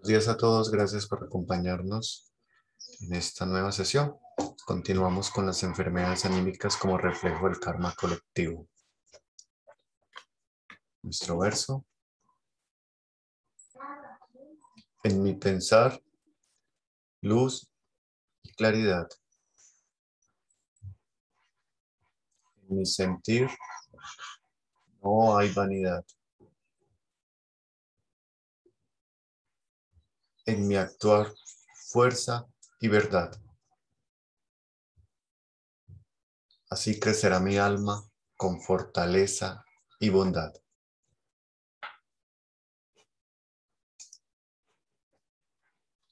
Buenos días a todos, gracias por acompañarnos en esta nueva sesión. Continuamos con las enfermedades anímicas como reflejo del karma colectivo. Nuestro verso: en mi pensar, luz y claridad. En mi sentir, no hay vanidad. En mi actuar, fuerza y verdad. Así crecerá mi alma con fortaleza y bondad.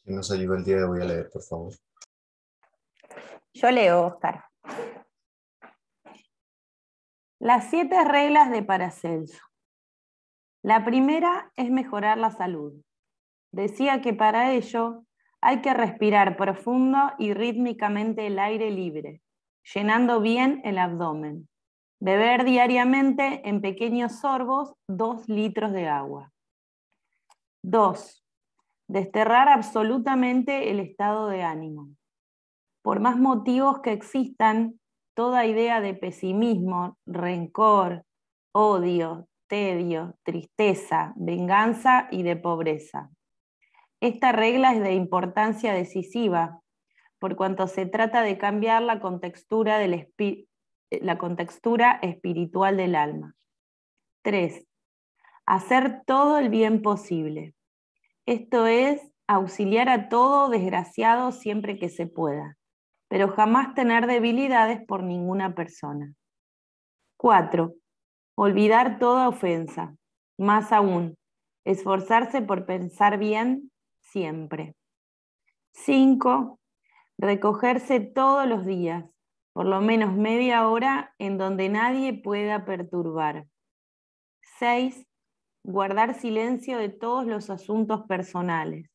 ¿Quién nos ayuda el día de hoy a leer, por favor? Yo leo, Oscar. Las 7 reglas de Paracelso. La primera es mejorar la salud. Decía que para ello hay que respirar profundo y rítmicamente el aire libre, llenando bien el abdomen. Beber diariamente en pequeños sorbos 2 litros de agua. 2. Desterrar absolutamente el estado de ánimo. Por más motivos que existan, toda idea de pesimismo, rencor, odio, tedio, tristeza, venganza y de pobreza. Esta regla es de importancia decisiva, por cuanto se trata de cambiar la contextura espiritual del alma. 3. Hacer todo el bien posible. Esto es, auxiliar a todo desgraciado siempre que se pueda, pero jamás tener debilidades por ninguna persona. 4. Olvidar toda ofensa. Más aún, esforzarse por pensar bien siempre. 5. Recogerse todos los días, por lo menos media hora en donde nadie pueda perturbar. 6. Guardar silencio de todos los asuntos personales,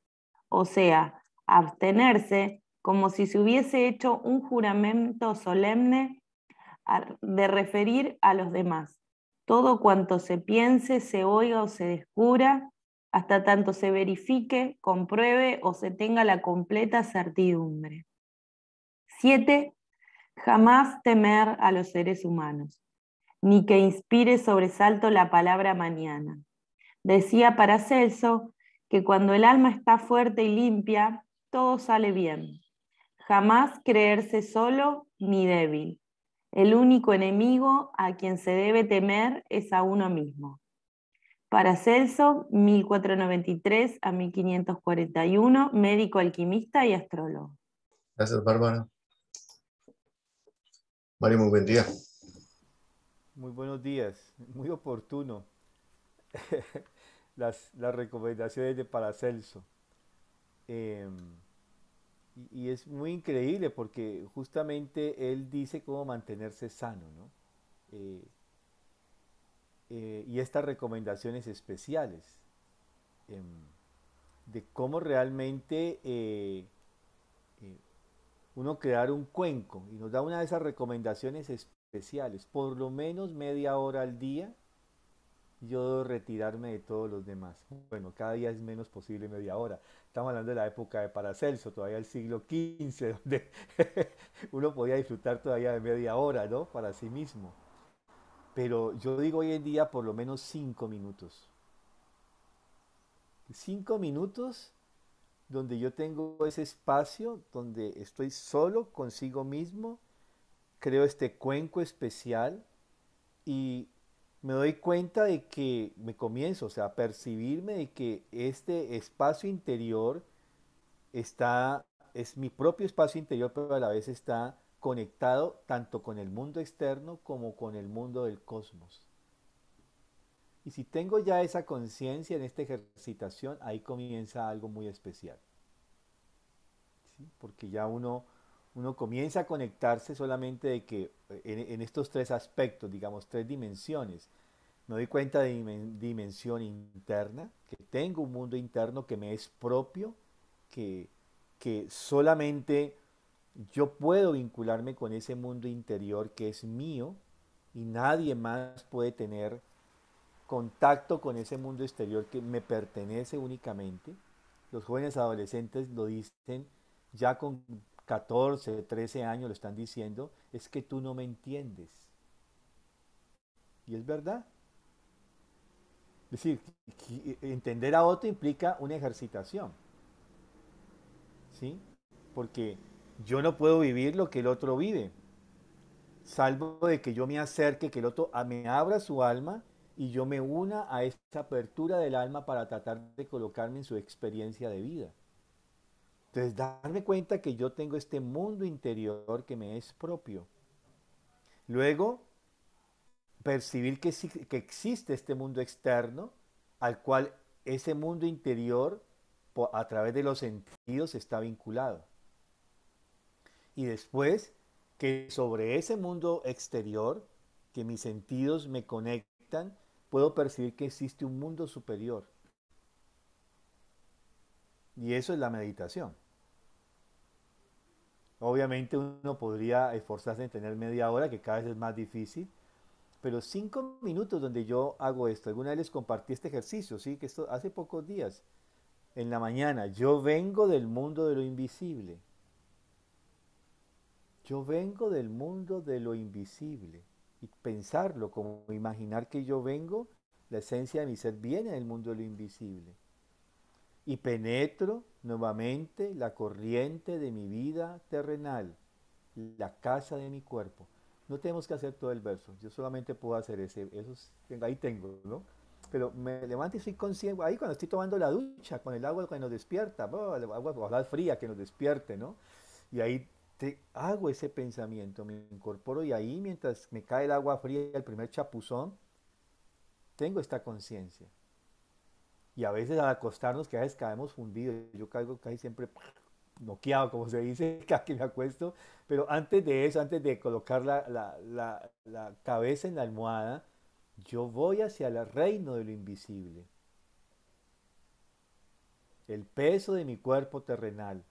o sea, abstenerse como si se hubiese hecho un juramento solemne de referir a los demás todo cuanto se piense, se oiga o se descubra, hasta tanto se verifique, compruebe o se tenga la completa certidumbre. 7. Jamás temer a los seres humanos, ni que inspire sobresalto la palabra mañana. Decía Paracelso que cuando el alma está fuerte y limpia, todo sale bien. Jamás creerse solo ni débil. El único enemigo a quien se debe temer es a uno mismo. Paracelso, 1493 a 1541, médico alquimista y astrólogo. Gracias, Bárbara. Mario, muy buen día. Muy buenos días, muy oportuno las recomendaciones de Paracelso. Eh, y es muy increíble porque justamente él dice cómo mantenerse sano, ¿no? Eh, y estas recomendaciones especiales em, de cómo realmente eh, uno crear un cuenco y nos da una de esas recomendaciones especiales, por lo menos media hora al día yo debo retirarme de todos los demás. Bueno, cada día es menos posible media hora. Estamos hablando de la época de Paracelso, todavía el siglo XV, donde uno podía disfrutar todavía de media hora, ¿no? Para sí mismo. Pero yo digo hoy en día por lo menos 5 minutos. 5 minutos donde yo tengo ese espacio, donde estoy solo consigo mismo, creo este cuenco especial y me doy cuenta de que me comienzo, o sea, a percibirme de que este espacio interior es mi propio espacio interior, pero a la vez está conectado tanto con el mundo externo como con el mundo del cosmos. Y si tengo ya esa conciencia en esta ejercitación, ahí comienza algo muy especial. ¿Sí? Porque ya uno comienza a conectarse solamente de que en estos 3 aspectos, digamos, 3 dimensiones, me doy cuenta de mi dimensión interna, que tengo un mundo interno que me es propio, que, que solamente yo puedo vincularme con ese mundo interior que es mío y nadie más puede tener contacto con ese mundo exterior que me pertenece únicamente. Los jóvenes adolescentes lo dicen ya con 14, 13 años, lo están diciendo, es que tú no me entiendes. Y es verdad. Es decir, entender a otro implica una ejercitación, ¿sí? Porque yo no puedo vivir lo que el otro vive, salvo de que yo me acerque, que el otro me abra su alma y yo me una a esa apertura del alma para tratar de colocarme en su experiencia de vida. Entonces, darme cuenta que yo tengo este mundo interior que me es propio. Luego, percibir que existe este mundo externo al cual ese mundo interior a través de los sentidos está vinculado. Y después que sobre ese mundo exterior, que mis sentidos me conectan, puedo percibir que existe un mundo superior. Y eso es la meditación. Obviamente uno podría esforzarse en tener media hora, que cada vez es más difícil, pero 5 minutos donde yo hago esto. Alguna vez les compartí este ejercicio, ¿sí? Que esto hace pocos días. En la mañana, yo vengo del mundo de lo invisible. Yo vengo del mundo de lo invisible. Y pensarlo, como imaginar que yo vengo, la esencia de mi ser viene del mundo de lo invisible. Y penetro nuevamente la corriente de mi vida terrenal, la casa de mi cuerpo. No tenemos que hacer todo el verso, yo solamente puedo hacer ese, ahí tengo, ¿no? Pero me levanto y soy consciente, ahí cuando estoy tomando la ducha, con el agua que nos despierta, el agua ojalá fría que nos despierte, ¿no? Y ahí hago ese pensamiento, me incorporo y ahí mientras me cae el agua fría, el primer chapuzón, tengo esta conciencia. Y a veces al acostarnos, que a veces caemos fundidos, yo caigo casi siempre noqueado, como se dice, cada que me acuesto, pero antes de eso, antes de colocar la cabeza en la almohada, yo voy hacia el reino de lo invisible. El peso de mi cuerpo terrenal,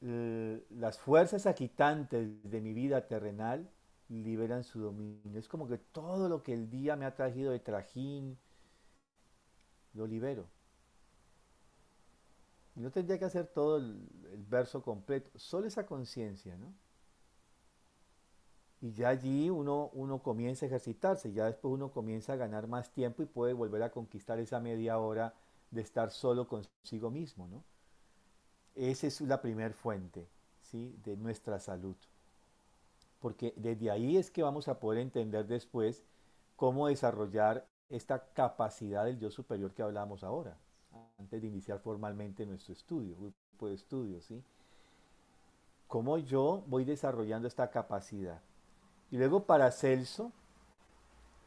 las fuerzas agitantes de mi vida terrenal liberan su dominio. Es como que todo lo que el día me ha traído de trajín, lo libero. Y no tendría que hacer todo el verso completo, solo esa conciencia, ¿no? Y ya allí uno comienza a ejercitarse, ya después uno comienza a ganar más tiempo y puede volver a conquistar esa media hora de estar solo consigo mismo, ¿no? Esa es la primer fuente, ¿sí? De nuestra salud. Porque desde ahí es que vamos a poder entender después cómo desarrollar esta capacidad del yo superior que hablábamos ahora, antes de iniciar formalmente nuestro estudio, grupo de estudio, ¿sí? Cómo yo voy desarrollando esta capacidad. Y luego para Celso,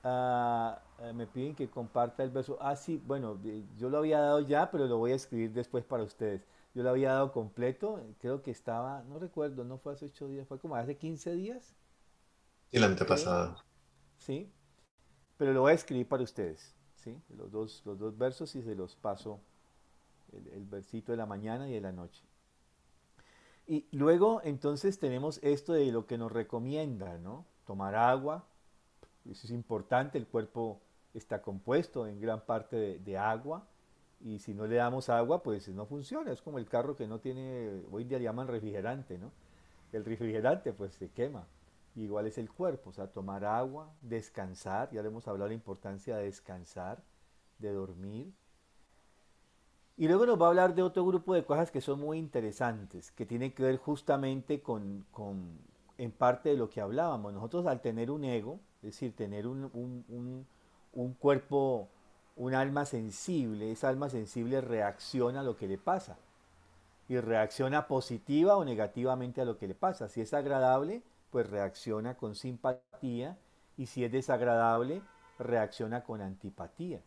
me piden que comparta el verso. Ah, sí, bueno, yo lo había dado ya, pero lo voy a escribir después para ustedes. Yo lo había dado completo, creo que estaba, no recuerdo, no fue hace 8 días, fue como hace 15 días, Y el creo, antepasado. ¿sí? Pero lo voy a escribir para ustedes, ¿sí? Los dos versos y se los paso el versito de la mañana y de la noche. Y luego entonces tenemos esto de lo que nos recomienda, ¿no? Tomar agua, eso es importante, el cuerpo está compuesto en gran parte de agua y si no le damos agua pues no funciona, es como el carro que no tiene, hoy día le llaman refrigerante, ¿no? El refrigerante pues se quema. Igual es el cuerpo, o sea, tomar agua, descansar, ya le hemos hablado de la importancia de descansar, de dormir. Y luego nos va a hablar de otro grupo de cosas que son muy interesantes, que tienen que ver justamente en parte de lo que hablábamos. Nosotros al tener un ego, es decir, tener un cuerpo, un alma sensible, esa alma sensible reacciona a lo que le pasa. Y reacciona positiva o negativamente a lo que le pasa. Si es agradable, pues reacciona con simpatía. Y si es desagradable, reacciona con antipatía.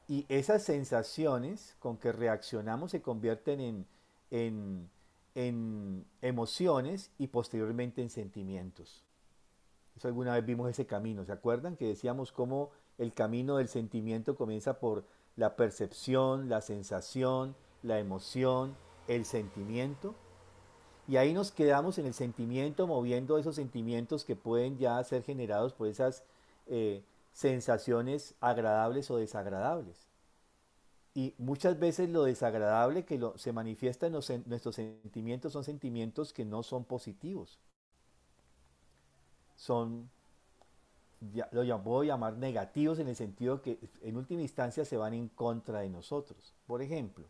Y esas sensaciones con que reaccionamos se convierten en, en emociones y posteriormente en sentimientos. Eso alguna vez vimos ese camino, ¿se acuerdan? Que decíamos cómo el camino del sentimiento comienza por la percepción, la sensación, la emoción, el sentimiento. Y ahí nos quedamos en el sentimiento, moviendo esos sentimientos que pueden ya ser generados por esas sensaciones agradables o desagradables. Y muchas veces lo desagradable que se manifiesta en nuestros sentimientos son sentimientos que no son positivos. Son, puedo llamar negativos en el sentido que en última instancia se van en contra de nosotros. Por ejemplo,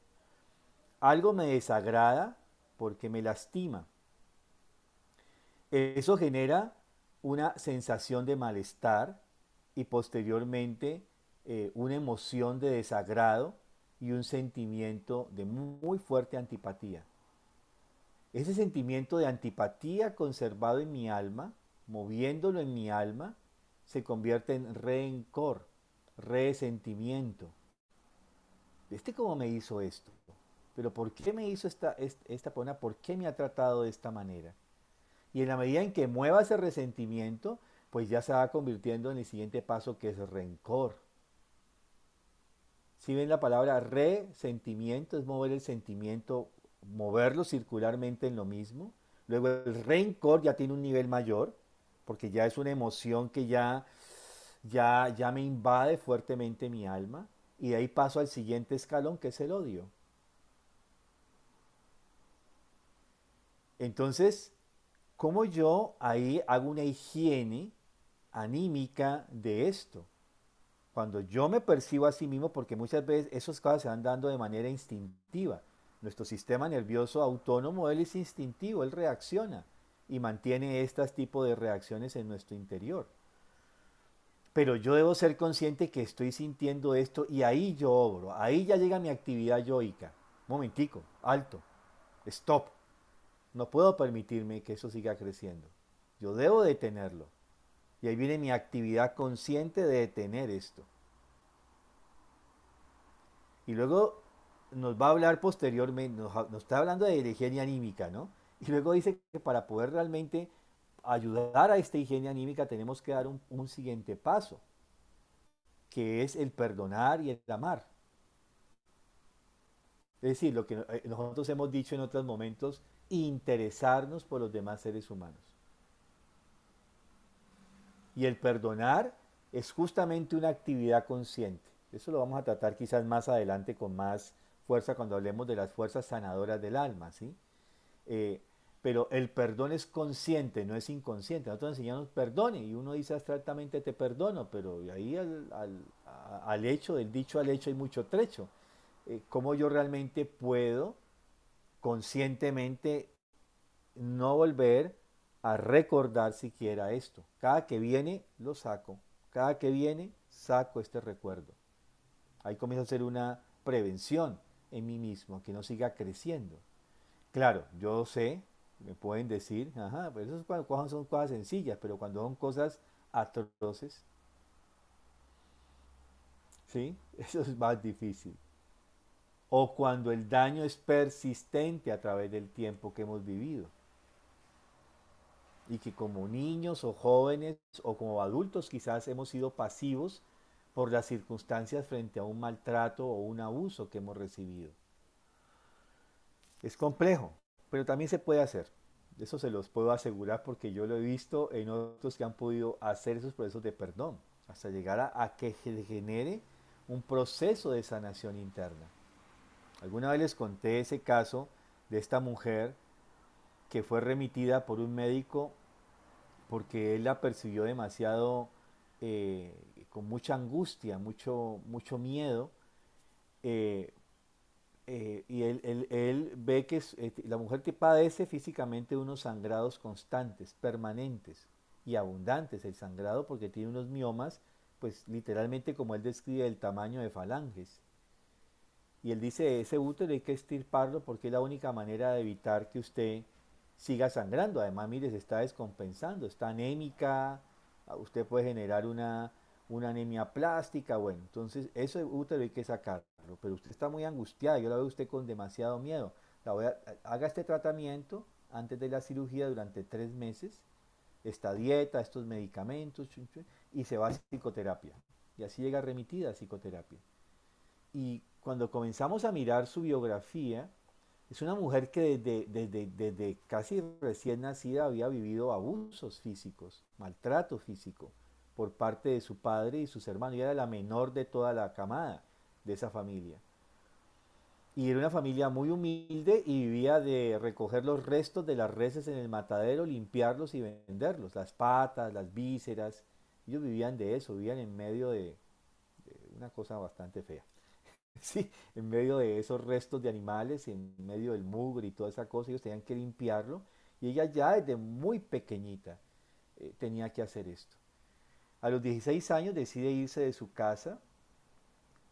algo me desagrada porque me lastima. Eso genera una sensación de malestar y posteriormente una emoción de desagrado y un sentimiento de muy fuerte antipatía. Ese sentimiento de antipatía conservado en mi alma, moviéndolo en mi alma, se convierte en rencor, resentimiento. ¿Viste cómo me hizo esto? Pero ¿por qué me hizo esta persona? ¿Por qué me ha tratado de esta manera? Y en la medida en que mueva ese resentimiento, pues ya se va convirtiendo en el siguiente paso, que es rencor. Si ven la palabra resentimiento, es mover el sentimiento, moverlo circularmente en lo mismo. Luego el rencor ya tiene un nivel mayor, porque ya es una emoción que ya me invade fuertemente mi alma. Y de ahí paso al siguiente escalón, que es el odio. Entonces, ¿cómo yo ahí hago una higiene anímica de esto? Cuando yo me percibo a sí mismo, porque muchas veces esas cosas se van dando de manera instintiva. Nuestro sistema nervioso autónomo, él es instintivo, él reacciona y mantiene este tipo de reacciones en nuestro interior. Pero yo debo ser consciente que estoy sintiendo esto y ahí yo obro, ahí ya llega mi actividad yoica. Momentico, alto, stop. No puedo permitirme que eso siga creciendo. Yo debo detenerlo. Y ahí viene mi actividad consciente de detener esto. Y luego nos va a hablar posteriormente, nos está hablando de la higiene anímica, ¿no? Y luego dice que para poder realmente ayudar a esta higiene anímica tenemos que dar un siguiente paso, que es el perdonar y el amar. Es decir, lo que nosotros hemos dicho en otros momentos, interesarnos por los demás seres humanos. Y el perdonar es justamente una actividad consciente. Eso lo vamos a tratar quizás más adelante con más fuerza cuando hablemos de las fuerzas sanadoras del alma, ¿sí? Eh, pero el perdón es consciente, no es inconsciente. Nosotros enseñamos perdone y uno dice abstractamente te perdono, pero ahí al hecho, del dicho al hecho hay mucho trecho. ¿Cómo yo realmente puedo conscientemente no volver a recordar siquiera esto? Cada que viene lo saco, cada que viene saco este recuerdo. Ahí comienza a ser una prevención en mí mismo, que no siga creciendo. Claro, yo sé, me pueden decir, ajá, pero esas cosas son cosas sencillas, pero cuando son cosas atroces, ¿sí? Eso es más difícil. O cuando el daño es persistente a través del tiempo que hemos vivido. Y que como niños o jóvenes o como adultos quizás hemos sido pasivos por las circunstancias frente a un maltrato o un abuso que hemos recibido. Es complejo, pero también se puede hacer. Eso se los puedo asegurar porque yo lo he visto en otros que han podido hacer esos procesos de perdón, hasta llegar a que se genere un proceso de sanación interna. Alguna vez les conté ese caso de esta mujer que fue remitida por un médico porque él la percibió demasiado, con mucha angustia, mucho miedo, eh, y él ve que la mujer que padece físicamente unos sangrados constantes, permanentes y abundantes, el sangrado porque tiene unos miomas, pues literalmente como él describe el tamaño de falanges. Y él dice, ese útero hay que extirparlo porque es la única manera de evitar que usted siga sangrando. Además, mire, se está descompensando, está anémica, usted puede generar una anemia plástica, bueno, entonces eso útero hay que sacarlo, pero usted está muy angustiada, yo la veo usted con demasiado miedo. Haga este tratamiento antes de la cirugía durante 3 meses, esta dieta, estos medicamentos, y se va a psicoterapia. Y así llega remitida a psicoterapia. Y cuando comenzamos a mirar su biografía, es una mujer que desde casi recién nacida había vivido abusos físicos, maltrato físico por parte de su padre y sus hermanos. Y era la menor de toda la camada de esa familia. Y era una familia muy humilde y vivía de recoger los restos de las reses en el matadero, limpiarlos y venderlos, las patas, las vísceras. Ellos vivían de eso, vivían en medio de una cosa bastante fea. Sí, en medio de esos restos de animales, en medio del mugre y toda esa cosa, ellos tenían que limpiarlo. Y ella ya desde muy pequeñita tenía que hacer esto. A los 16 años decide irse de su casa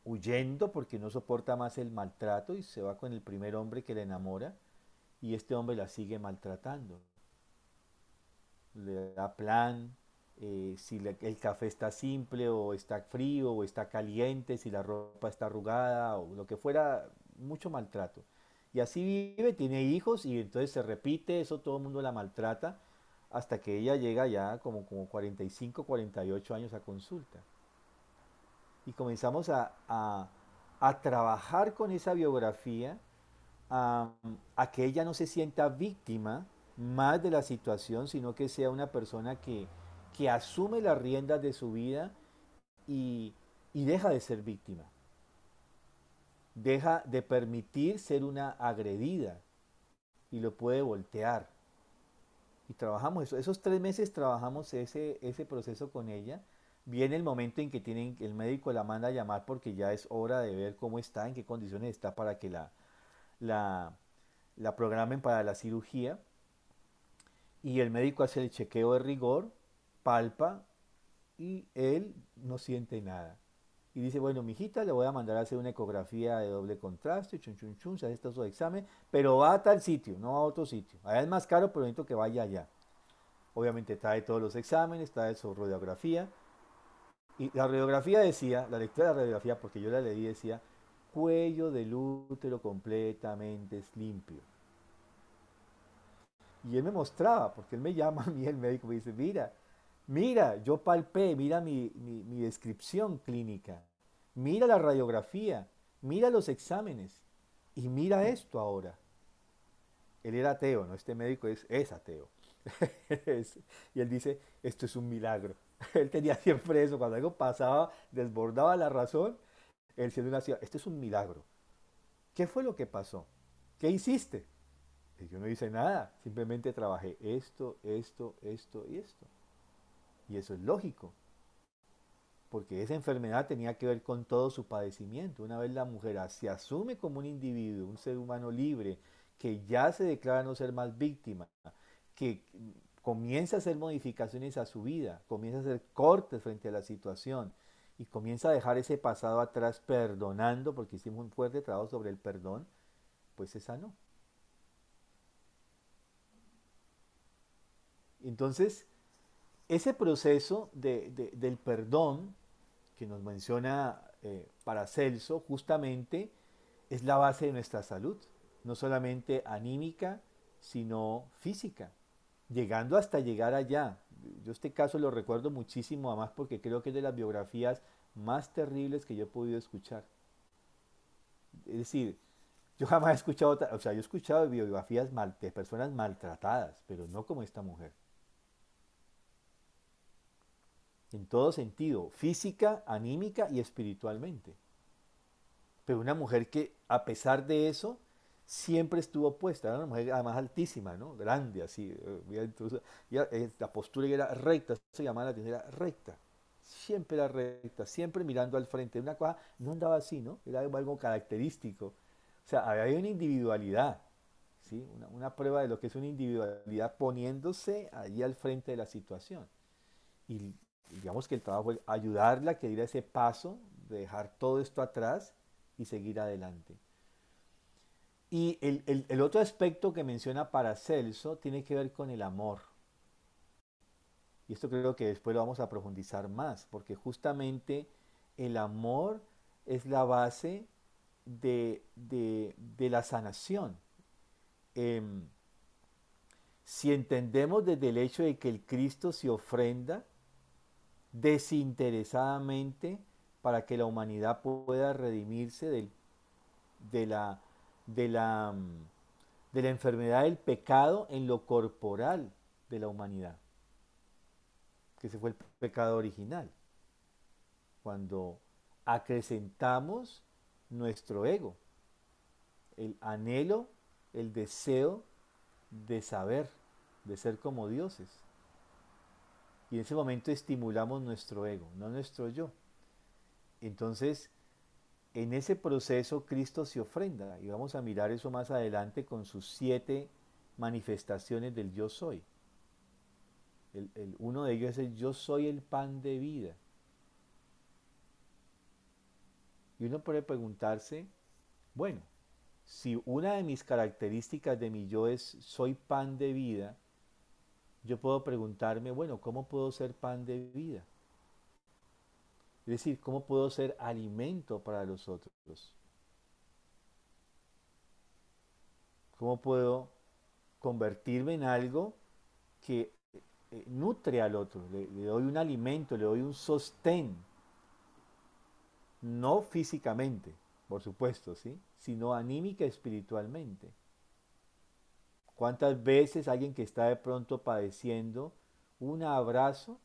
huyendo porque no soporta más el maltrato y se va con el primer hombre que le enamora y este hombre la sigue maltratando. Le da plan, si el café está simple o está frío o está caliente, si la ropa está arrugada o lo que fuera, mucho maltrato. Y así vive, tiene hijos y entonces se repite, eso todo el mundo la maltrata hasta que ella llega ya como 45, 48 años a consulta. Y comenzamos a trabajar con esa biografía, a, a que ella no se sienta víctima más de la situación, sino que sea una persona que asume las riendas de su vida y deja de ser víctima, deja de permitir ser una agredida y lo puede voltear. Y trabajamos eso. Esos 3 meses trabajamos ese proceso con ella. Viene el momento en que el médico la manda a llamar porque ya es hora de ver cómo está, en qué condiciones está para que la, la programen para la cirugía. Y el médico hace el chequeo de rigor, palpa y él no siente nada. Y dice, bueno, mijita, le voy a mandar a hacer una ecografía de doble contraste, chun chun chun, se hace estos exámenes, pero va a tal sitio, no a otro sitio. Allá es más caro, pero necesito que vaya allá. Obviamente trae todos los exámenes, trae su radiografía. Y la radiografía decía, la lectura de la radiografía, porque yo la leí, decía, cuello del útero completamente limpio. Y él me mostraba, porque él me llama a mí, el médico, me dice, mira, mira, yo palpé, mira mi descripción clínica, mira la radiografía, mira los exámenes y mira esto ahora. Él era ateo, ¿no? Este médico es ateo. Y él dice, esto es un milagro. Él tenía siempre eso, cuando algo pasaba, desbordaba la razón, él siempre decía, esto es un milagro. ¿Qué fue lo que pasó? ¿Qué hiciste? Y yo no hice nada, simplemente trabajé esto, esto, esto y esto. Y eso es lógico, porque esa enfermedad tenía que ver con todo su padecimiento. Una vez la mujer se asume como un individuo, un ser humano libre, que ya se declara no ser más víctima, que comienza a hacer modificaciones a su vida, comienza a hacer cortes frente a la situación y comienza a dejar ese pasado atrás perdonando, porque hicimos un fuerte trabajo sobre el perdón, pues se sanó. Entonces, ese proceso del perdón que nos menciona Paracelso, justamente es la base de nuestra salud, no solamente anímica, sino física, llegando hasta llegar allá. Yo este caso lo recuerdo muchísimo, además porque creo que es de las biografías más terribles que yo he podido escuchar. Es decir, yo jamás he escuchado, o sea, yo he escuchado biografías de personas maltratadas, pero no como esta mujer. En todo sentido, física, anímica y espiritualmente. Pero una mujer que a pesar de eso siempre estuvo puesta, era una mujer además altísima, ¿no? Grande, así, entonces, la postura era recta, se llamaba la atención, era recta, siempre era recta, siempre mirando al frente, una cosa, no andaba así, ¿no? Era algo característico, o sea, había una individualidad, ¿sí? Una prueba de lo que es una individualidad poniéndose allí al frente de la situación. Y digamos que el trabajo fue ayudarla a que diera ese paso de dejar todo esto atrás y seguir adelante. Y el otro aspecto que menciona Paracelso tiene que ver con el amor. Y esto creo que después lo vamos a profundizar más, porque justamente el amor es la base de la sanación. Em, si entendemos desde el hecho de que el Cristo se ofrenda desinteresadamente para que la humanidad pueda redimirse de la, de la, de la enfermedad del pecado en lo corporal de la humanidad, que ese fue el pecado original, cuando acrecentamos nuestro ego. el anhelo, el deseo de saber, de ser como dioses. Y en ese momento estimulamos nuestro ego, no nuestro yo. Entonces, en ese proceso Cristo se ofrenda, y vamos a mirar eso más adelante con sus 7 manifestaciones del yo soy. Uno de ellos es el yo soy el pan de vida. Y uno puede preguntarse, bueno, si una de mis características de mi yo es soy pan de vida, yo puedo preguntarme, bueno, ¿cómo puedo ser pan de vida? Es decir, ¿cómo puedo ser alimento para los otros? ¿Cómo puedo convertirme en algo que nutre al otro? Le doy un alimento, le doy un sostén. No físicamente, por supuesto, ¿sí? Sino anímica y espiritualmente. ¿Cuántas veces alguien que está de pronto padeciendo un abrazo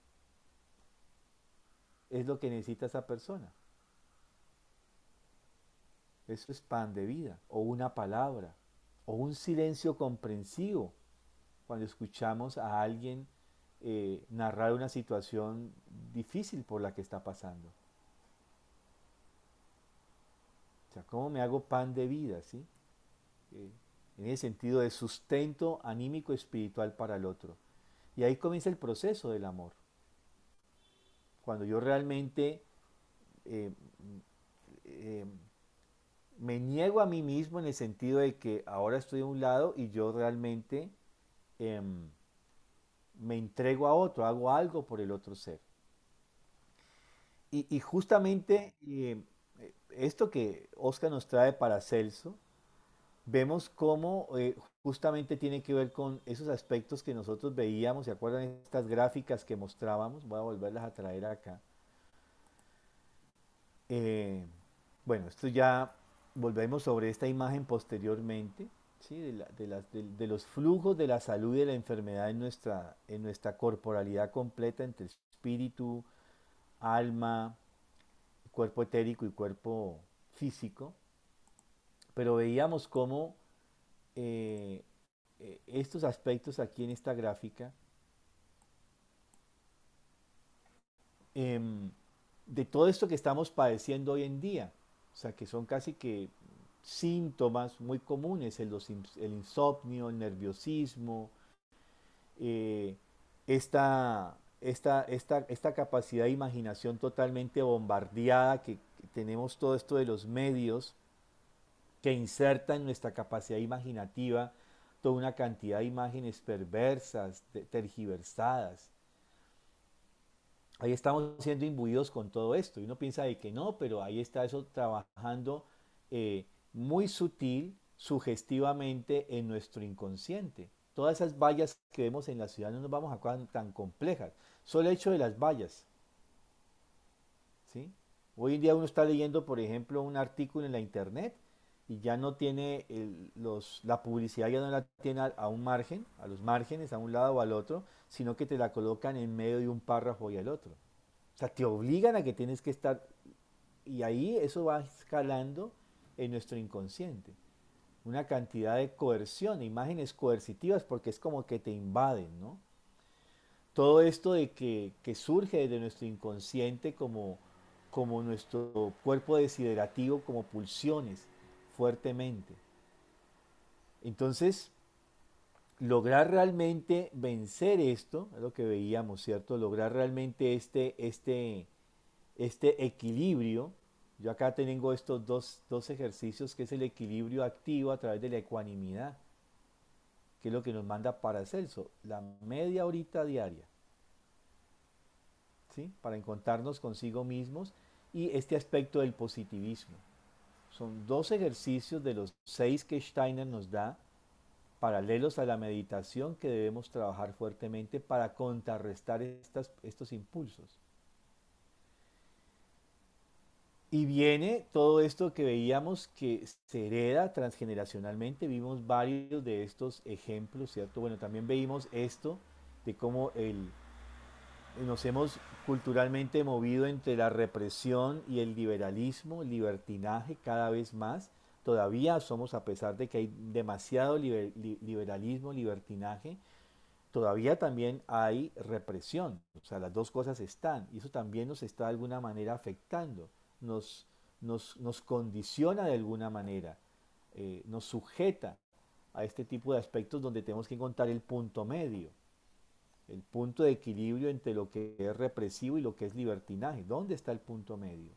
es lo que necesita esa persona? Eso es pan de vida, o una palabra, o un silencio comprensivo cuando escuchamos a alguien narrar una situación difícil por la que está pasando. O sea, ¿cómo me hago pan de vida, sí? En ese sentido de sustento anímico espiritual para el otro. Y ahí comienza el proceso del amor. Cuando yo realmente eh, eh, me niego a mí mismo en el sentido de que ahora estoy a un lado y yo realmente me entrego a otro, hago algo por el otro ser. Y justamente esto que Oscar nos trae para Celso, vemos cómo justamente tiene que ver con esos aspectos que nosotros veíamos. ¿Se acuerdan estas gráficas que mostrábamos? Voy a volverlas a traer acá. Eh, bueno, esto ya volvemos sobre esta imagen posteriormente, ¿sí? De los flujos de la salud y de la enfermedad en nuestra corporalidad completa entre espíritu, alma, cuerpo etérico y cuerpo físico. Pero veíamos cómo estos aspectos aquí en esta gráfica em, de todo esto que estamos padeciendo hoy en día, o sea, que son casi que síntomas muy comunes, el insomnio, el nerviosismo, eh, esta capacidad de imaginación totalmente bombardeada que tenemos todo esto de los medios que inserta en nuestra capacidad imaginativa toda una cantidad de imágenes perversas, tergiversadas. Ahí estamos siendo imbuidos con todo esto y uno piensa de que no, pero ahí está eso trabajando muy sutil, sugestivamente en nuestro inconsciente. Todas esas vallas que vemos en la ciudad no nos vamos a cosas tan complejas. Solo el hecho de las vallas, ¿sí? Hoy en día uno está leyendo, por ejemplo, un artículo en la internet y ya no tiene la publicidad, ya no la tiene a un margen, a los márgenes, a un lado o al otro, sino que te la colocan en medio de un párrafo y al otro. O sea, te obligan a que tienes que estar, y ahí eso va escalando en nuestro inconsciente. Una cantidad de coerción, imágenes coercitivas, porque es como que te invaden, ¿no? Todo esto de que surge desde nuestro inconsciente como nuestro cuerpo desiderativo, como pulsiones, fuertemente. Entonces, lograr realmente vencer esto, es lo que veíamos, ¿cierto? Lograr realmente este equilibrio. Yo acá tengo estos dos ejercicios, que es el equilibrio activo a través de la ecuanimidad, que es lo que nos manda Paracelso, la media horita diaria, ¿sí? Para encontrarnos consigo mismos, y este aspecto del positivismo. Son 2 ejercicios de los 6 que Steiner nos da, paralelos a la meditación, que debemos trabajar fuertemente para contrarrestar estos impulsos. Y viene todo esto que veíamos que se hereda transgeneracionalmente. Vimos varios de estos ejemplos, ¿cierto? Bueno, también veíamos esto de cómo nos hemos culturalmente movido entre la represión y el liberalismo, el libertinaje cada vez más, todavía somos, a pesar de que hay demasiado liberalismo, libertinaje, todavía también hay represión. O sea, las dos cosas están, y eso también nos está de alguna manera afectando, nos, nos condiciona de alguna manera, nos sujeta a este tipo de aspectos donde tenemos que encontrar el punto medio, el punto de equilibrio entre lo que es represivo y lo que es libertinaje. ¿Dónde está el punto medio?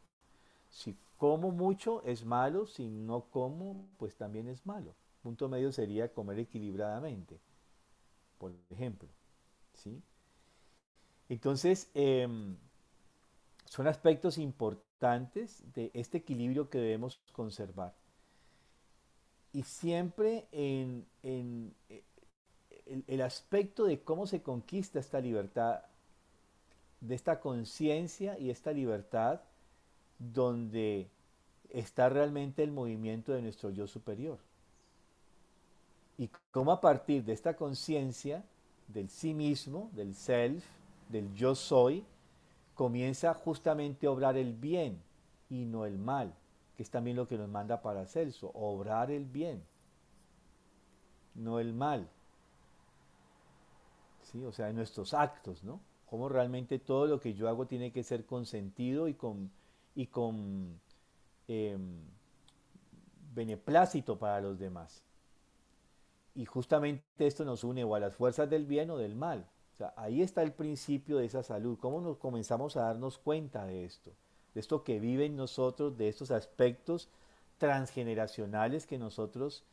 Si como mucho es malo, si no como, pues también es malo. Punto medio sería comer equilibradamente, por ejemplo. ¿Sí? Entonces, son aspectos importantes de este equilibrio que debemos conservar. Y siempre el aspecto de cómo se conquista esta libertad, de esta conciencia y esta libertad, donde está realmente el movimiento de nuestro yo superior. Y cómo a partir de esta conciencia del sí mismo, del self, del yo soy, comienza justamente a obrar el bien y no el mal, que es también lo que nos manda Paracelso, obrar el bien, no el mal. ¿Sí? O sea, en nuestros actos, ¿no? Cómo realmente todo lo que yo hago tiene que ser con sentido y con eh, beneplácito para los demás. Y justamente esto nos une o a las fuerzas del bien o del mal. O sea, ahí está el principio de esa salud. ¿Cómo nos comenzamos a darnos cuenta de esto que vive en nosotros, de estos aspectos transgeneracionales que nosotros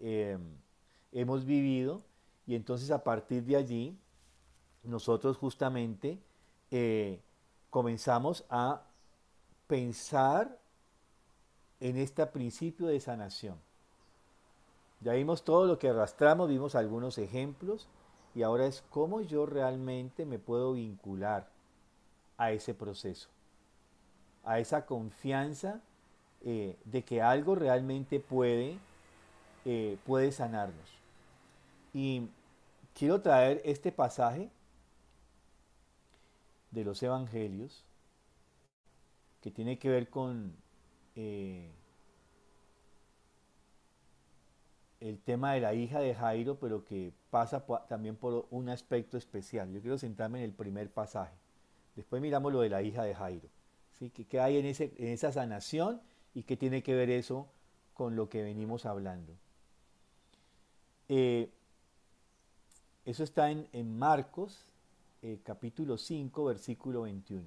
eh, hemos vivido? Y entonces a partir de allí, nosotros justamente comenzamos a pensar en este principio de sanación. Ya vimos todo lo que arrastramos, vimos algunos ejemplos y ahora es cómo yo realmente me puedo vincular a ese proceso, a esa confianza de que algo realmente puede sanarnos. Y quiero traer este pasaje de los evangelios que tiene que ver con el tema de la hija de Jairo, pero que pasa también por un aspecto especial. Yo quiero centrarme en el primer pasaje. Después miramos lo de la hija de Jairo. ¿Sí? ¿Qué hay en esa sanación y qué tiene que ver eso con lo que venimos hablando? Eh, Eso está en Marcos, capítulo 5, versículo 21.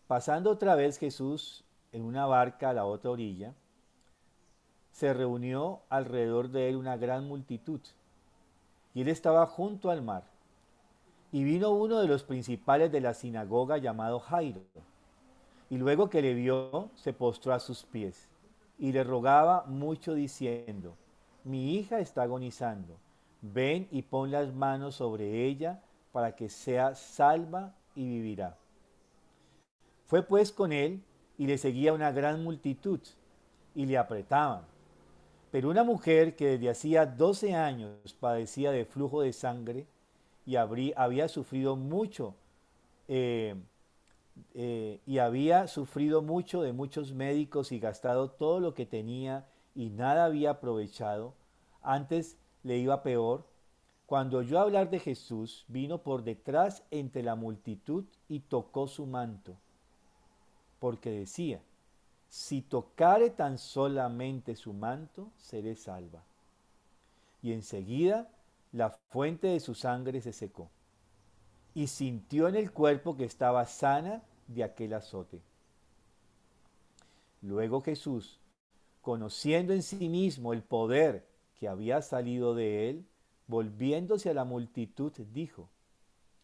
Pasando otra vez Jesús en una barca a la otra orilla, se reunió alrededor de él una gran multitud, y él estaba junto al mar. Y vino uno de los principales de la sinagoga llamado Jairo, y luego que le vio, se postró a sus pies, y le rogaba mucho diciendo, mi hija está agonizando, ven y pon las manos sobre ella para que sea salva y vivirá. Fue pues con él, y le seguía una gran multitud, y le apretaban. Pero una mujer que desde hacía 12 años padecía de flujo de sangre y había sufrido mucho, eh, de muchos médicos y gastado todo lo que tenía y nada había aprovechado, antes le iba peor, cuando oyó hablar de Jesús, vino por detrás entre la multitud y tocó su manto, porque decía, si tocare tan solamente su manto, seré salva. Y enseguida la fuente de su sangre se secó, y sintió en el cuerpo que estaba sana de aquel azote. Luego Jesús, conociendo en sí mismo el poder que había salido de él, volviéndose a la multitud, dijo,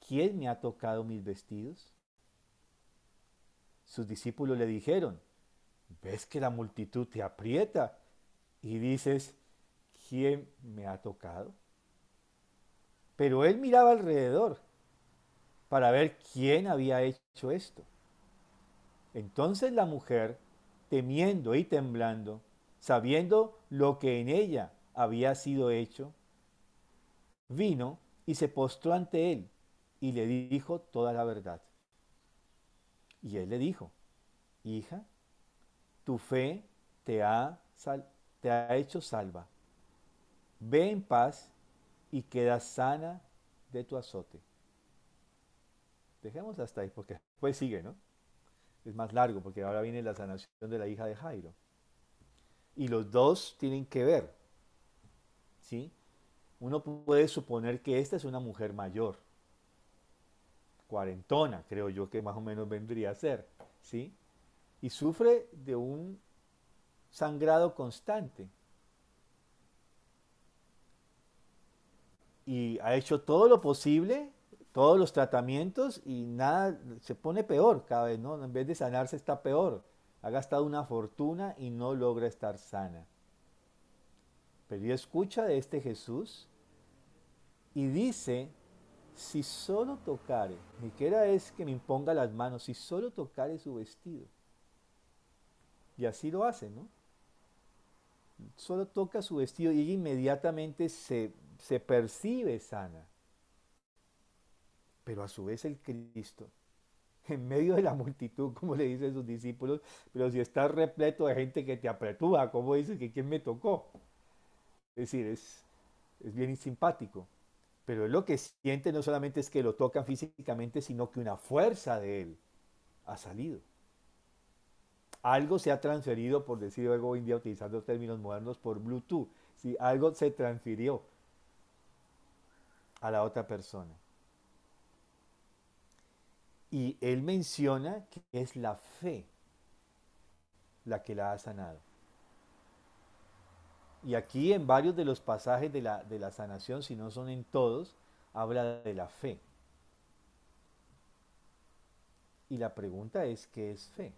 ¿quién me ha tocado mis vestidos? Sus discípulos le dijeron, ¿ves que la multitud te aprieta y dices, ¿quién me ha tocado? Pero él miraba alrededor para ver quién había hecho esto. Entonces la mujer, temiendo y temblando, sabiendo lo que en ella había sido hecho, vino y se postró ante él y le dijo toda la verdad. Y él le dijo, hija, tu fe te ha te ha hecho salva. Ve en paz y queda sana de tu azote. Dejemos hasta ahí porque después sigue, ¿no? Es más largo porque ahora viene la sanación de la hija de Jairo. Y los dos tienen que ver, ¿sí? Uno puede suponer que esta es una mujer mayor, cuarentona, creo yo que más o menos vendría a ser, ¿sí? Y sufre de un sangrado constante. Y ha hecho todo lo posible, todos los tratamientos y nada, se pone peor cada vez, ¿no? En vez de sanarse está peor. Ha gastado una fortuna y no logra estar sana. Pero ella escucha de este Jesús y dice, si solo tocare, ni siquiera es que me imponga las manos, si solo tocare su vestido. Y así lo hace, ¿no? Solo toca su vestido y ella inmediatamente se percibe sana. Pero a su vez el Cristo, en medio de la multitud, como le dicen sus discípulos, pero si estás repleto de gente que te apretúa, ¿cómo dices que quién me tocó? Es decir, es bien simpático. Pero él lo que siente no solamente es que lo tocan físicamente, sino que una fuerza de él ha salido. Algo se ha transferido, por decir algo hoy en día utilizando términos modernos, por Bluetooth. ¿Sí? Algo se transfirió a la otra persona. Y él menciona que es la fe la que la ha sanado. Y aquí en varios de los pasajes de la sanación, si no son en todos, habla de la fe. Y la pregunta es, ¿qué es fe?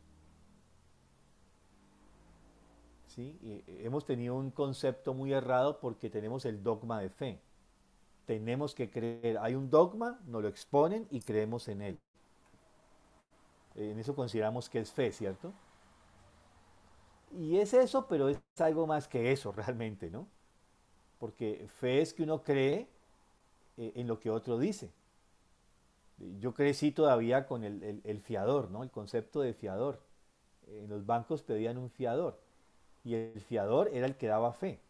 ¿Sí? Hemos tenido un concepto muy errado porque tenemos el dogma de fe. Tenemos que creer. Hay un dogma, nos lo exponen y creemos en él. En eso consideramos que es fe, ¿cierto? Y es eso, pero es algo más que eso realmente, ¿no? Porque fe es que uno cree en lo que otro dice. Yo crecí todavía con el fiador, ¿no? El concepto de fiador. En los bancos pedían un fiador y el fiador era el que daba fe.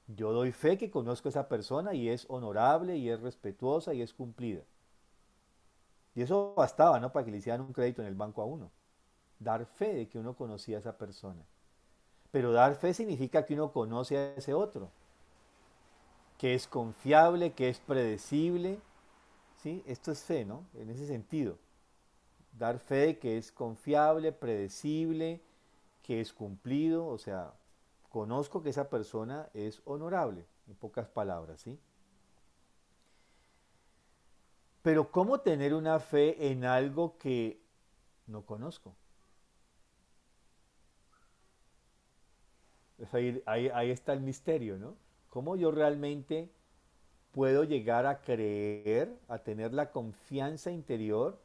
Yo doy fe que conozco a esa persona y es honorable y es respetuosa y es cumplida. Y eso bastaba, ¿no? Para que le hicieran un crédito en el banco a uno. Dar fe de que uno conocía a esa persona. Pero dar fe significa que uno conoce a ese otro, que es confiable, que es predecible. ¿Sí? Esto es fe, ¿no? En ese sentido. Dar fe de que es confiable, predecible, que es cumplido, o sea, conozco que esa persona es honorable, en pocas palabras, ¿sí? Pero ¿cómo tener una fe en algo que no conozco? Ahí está el misterio, ¿no? ¿Cómo yo realmente puedo llegar a creer, a tener la confianza interior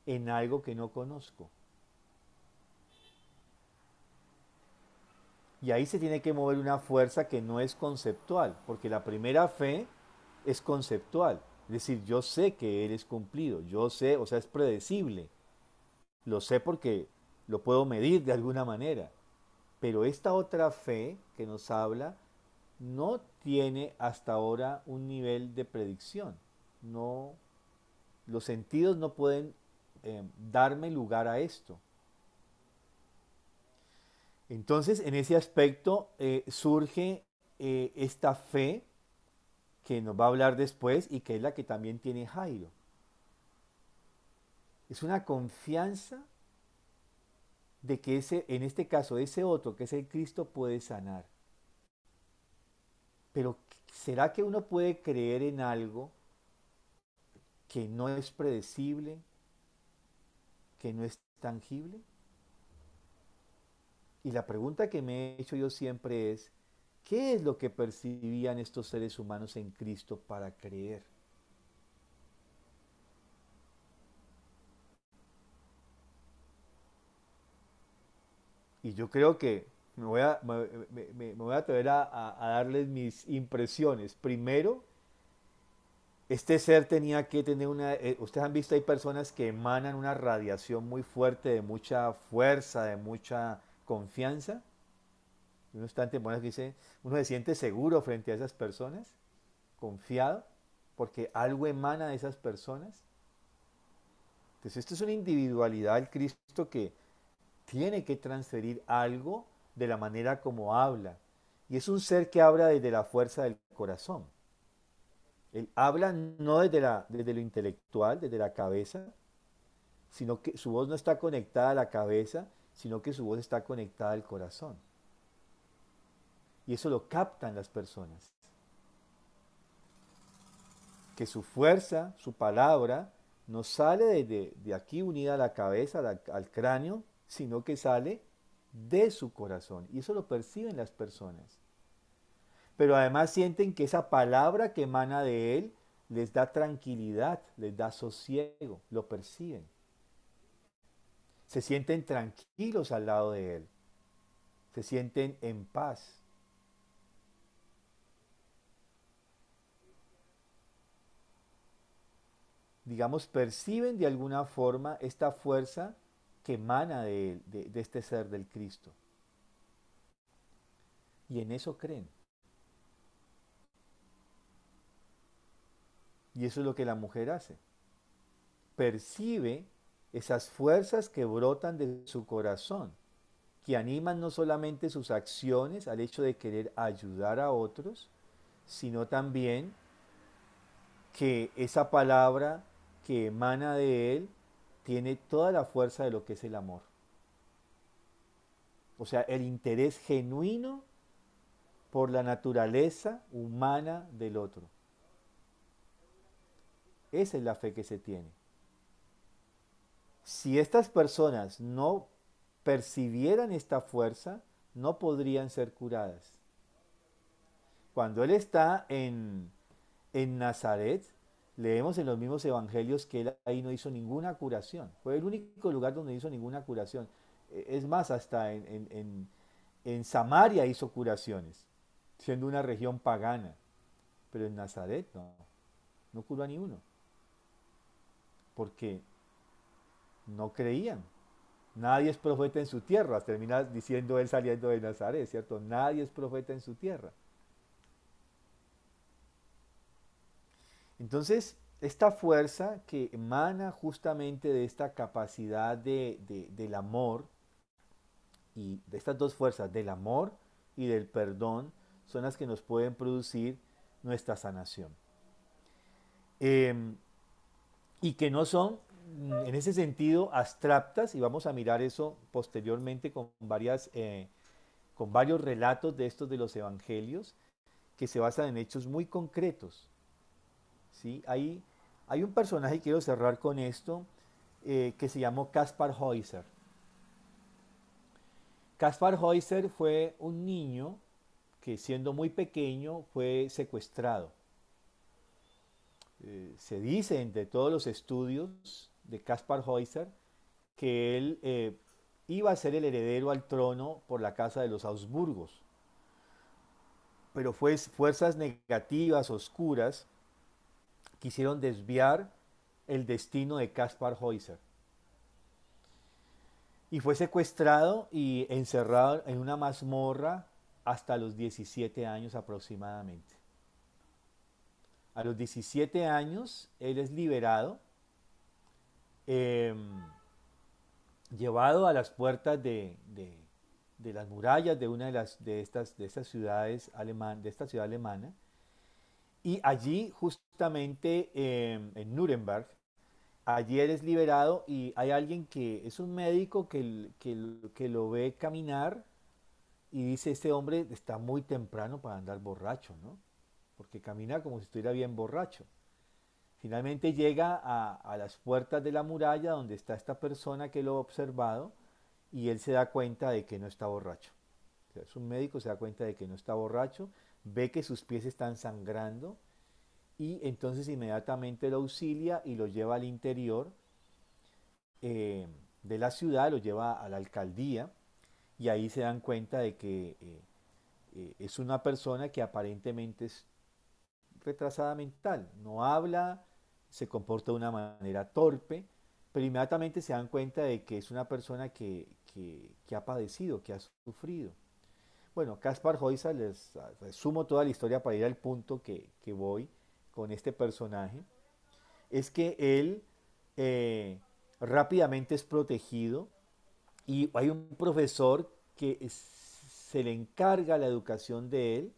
en algo que no conozco? Y ahí se tiene que mover una fuerza que no es conceptual, porque la primera fe es conceptual. Es decir, yo sé que Él es cumplido, yo sé, o sea, es predecible. Lo sé porque lo puedo medir de alguna manera. Pero esta otra fe que nos habla no tiene hasta ahora un nivel de predicción. No, los sentidos no pueden darme lugar a esto. Entonces, en ese aspecto surge esta fe que nos va a hablar después y que es la que también tiene Jairo. Es una confianza de que en este caso, ese otro, que es el Cristo, puede sanar. Pero ¿será que uno puede creer en algo que no es predecible, que no es tangible? Y la pregunta que me he hecho yo siempre es, ¿qué es lo que percibían estos seres humanos en Cristo para creer? Y yo creo que me voy a atrever a darles mis impresiones. Primero, este ser tenía que tener una... ustedes han visto, hay personas que emanan una radiación muy fuerte, de mucha fuerza, de mucha confianza. Uno está ante que dice, uno se siente seguro frente a esas personas, confiado, porque algo emana de esas personas. Entonces esto es una individualidad del Cristo que tiene que transferir algo de la manera como habla. Y es un ser que habla desde la fuerza del corazón. Él habla no desde lo intelectual, desde la cabeza, sino que su voz no está conectada a la cabeza, sino que su voz está conectada al corazón. Y eso lo captan las personas. Que su fuerza, su palabra, no sale de aquí unida a la cabeza, al cráneo, sino que sale de su corazón. Y eso lo perciben las personas. Pero además sienten que esa palabra que emana de él les da tranquilidad, les da sosiego, lo perciben. Se sienten tranquilos al lado de él. Se sienten en paz. Digamos, perciben de alguna forma esta fuerza que emana de él, de este ser del Cristo. Y en eso creen. Y eso es lo que la mujer hace. Percibe esas fuerzas que brotan de su corazón, que animan no solamente sus acciones al hecho de querer ayudar a otros, sino también que esa palabra que emana de él tiene toda la fuerza de lo que es el amor. O sea, el interés genuino por la naturaleza humana del otro. Esa es la fe que se tiene. Si estas personas no percibieran esta fuerza, no podrían ser curadas. Cuando él está en Nazaret, leemos en los mismos evangelios que él ahí no hizo ninguna curación. Fue el único lugar donde hizo ninguna curación. Es más, hasta en Samaria hizo curaciones, siendo una región pagana. Pero en Nazaret no curó a ni uno. Porque no creían. Nadie es profeta en su tierra. Termina diciendo él saliendo de Nazaret, ¿cierto? Nadie es profeta en su tierra. Entonces, esta fuerza que emana justamente de esta capacidad del amor, y de estas dos fuerzas, del amor y del perdón, son las que nos pueden producir nuestra sanación. Y que no son, en ese sentido, abstractas, y vamos a mirar eso posteriormente con varios relatos de estos de los evangelios, que se basan en hechos muy concretos. ¿Sí? Hay un personaje, y quiero cerrar con esto, que se llamó Kaspar Heuser. Kaspar Heuser fue un niño que siendo muy pequeño fue secuestrado. Se dice entre todos los estudios de Kaspar Heuser que él iba a ser el heredero al trono por la casa de los Habsburgos. Pero fuerzas negativas, oscuras, quisieron desviar el destino de Kaspar Heuser. Y fue secuestrado y encerrado en una mazmorra hasta los 17 años aproximadamente. A los 17 años él es liberado, llevado a las puertas de las murallas de una de estas ciudades de esta ciudad alemana, y allí justamente en Nuremberg, allí él es liberado y hay alguien que es un médico que lo ve caminar y dice, este hombre está muy temprano para andar borracho, ¿no? Porque camina como si estuviera bien borracho. Finalmente llega a las puertas de la muralla donde está esta persona que lo ha observado y él se da cuenta de que no está borracho. O sea, es un médico, se da cuenta de que no está borracho, ve que sus pies están sangrando y entonces inmediatamente lo auxilia y lo lleva al interior de la ciudad, lo lleva a la alcaldía y ahí se dan cuenta de que es una persona que aparentemente es retrasada mental, no habla, se comporta de una manera torpe, pero inmediatamente se dan cuenta de que es una persona que ha padecido, que ha sufrido. Bueno, Kaspar Heuser, les resumo toda la historia para ir al punto que voy con este personaje, es que él rápidamente es protegido y hay un profesor que se le encarga la educación de él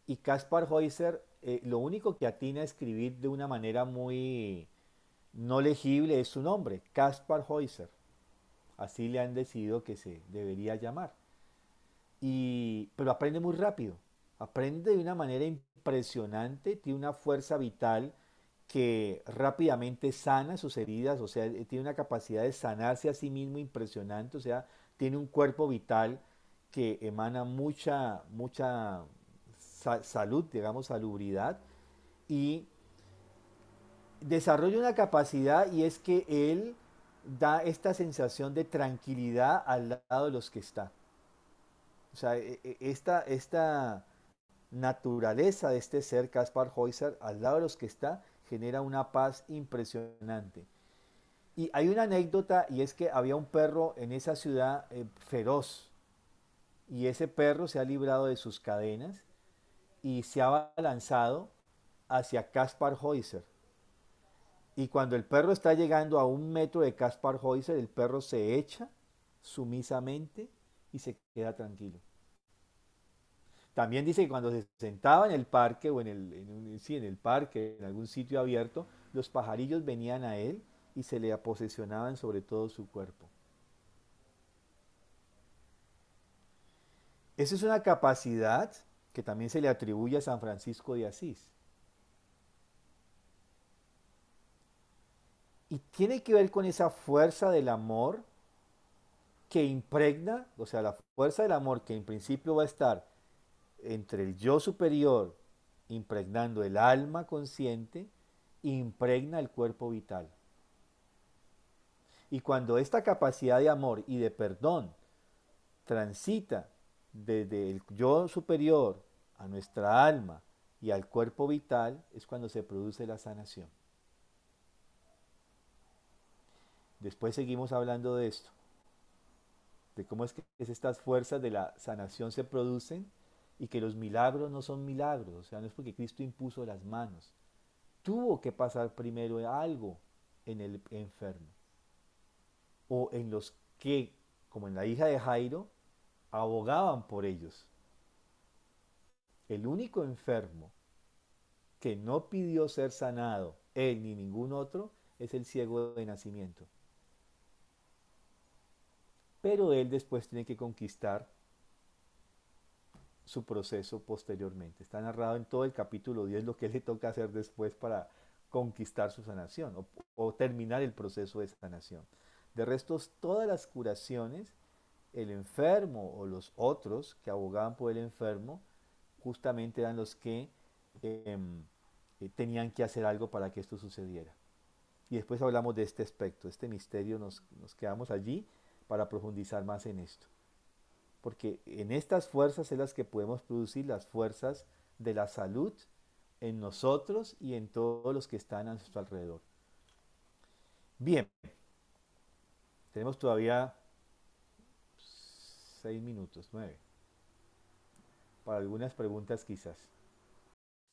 y Kaspar Heuser lo único que atina a escribir de una manera muy no legible es su nombre, Kaspar Heuser. Así le han decidido que se debería llamar. Pero aprende muy rápido, aprende de una manera impresionante, tiene una fuerza vital que rápidamente sana sus heridas, o sea, tiene una capacidad de sanarse a sí mismo impresionante, o sea, tiene un cuerpo vital que emana mucha salud, digamos, salubridad, y desarrolla una capacidad y es que él da esta sensación de tranquilidad al lado de los que está. O sea, esta naturaleza de este ser, Kaspar Heuser, al lado de los que está, genera una paz impresionante. Y hay una anécdota y es que había un perro en esa ciudad feroz y ese perro se ha librado de sus cadenas y se ha lanzado hacia Kaspar Heuser. Y cuando el perro está llegando a 1 metro de Kaspar Heuser, el perro se echa sumisamente y se queda tranquilo. También dice que cuando se sentaba en el parque o sí, en el parque, en algún sitio abierto, los pajarillos venían a él y se le posesionaban sobre todo su cuerpo. Esa es una capacidad que también se le atribuye a San Francisco de Asís. Y tiene que ver con esa fuerza del amor que impregna, o sea, la fuerza del amor que en principio va a estar entre el yo superior, impregnando el alma consciente, impregna el cuerpo vital. Y cuando esta capacidad de amor y de perdón transita desde el yo superior a nuestra alma y al cuerpo vital, es cuando se produce la sanación. Después seguimos hablando de esto, de cómo es que estas fuerzas de la sanación se producen y que los milagros no son milagros, o sea, no es porque Cristo impuso las manos. Tuvo que pasar primero algo en el enfermo o en los que, como en la hija de Jairo, abogaban por ellos. El único enfermo que no pidió ser sanado, él ni ningún otro, es el ciego de nacimiento. Pero él después tiene que conquistar su proceso posteriormente. Está narrado en todo el capítulo 10 lo que le toca hacer después para conquistar su sanación o terminar el proceso de sanación. De resto, todas las curaciones, el enfermo o los otros que abogaban por el enfermo, justamente eran los que tenían que hacer algo para que esto sucediera. Y después hablamos de este aspecto, este misterio, nos quedamos allí para profundizar más en esto. Porque en estas fuerzas es las que podemos producir las fuerzas de la salud en nosotros y en todos los que están a nuestro alrededor. Bien, tenemos todavía 6 minutos, 9, para algunas preguntas quizás.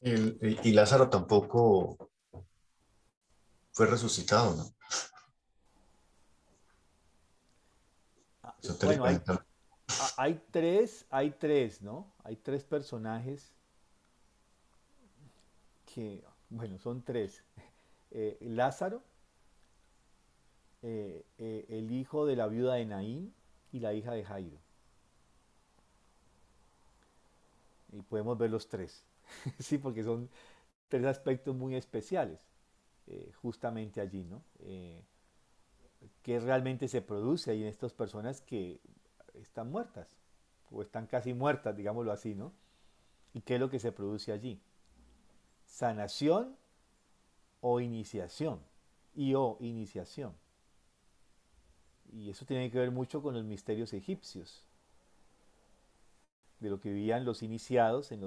Y Lázaro tampoco fue resucitado, ¿no? Bueno, Esotéricamente. hay tres, ¿no? Hay tres personajes que, bueno, son tres. Lázaro, el hijo de la viuda de Naín y la hija de Jairo. Y podemos ver los tres, sí, porque son tres aspectos muy especiales, justamente allí, ¿no? ¿Qué realmente se produce ahí en estas personas que están muertas? O están casi muertas, digámoslo así, ¿no? ¿Y qué es lo que se produce allí? Sanación o iniciación. O iniciación. Y eso tiene que ver mucho con los misterios egipcios, de lo que vivían los iniciados en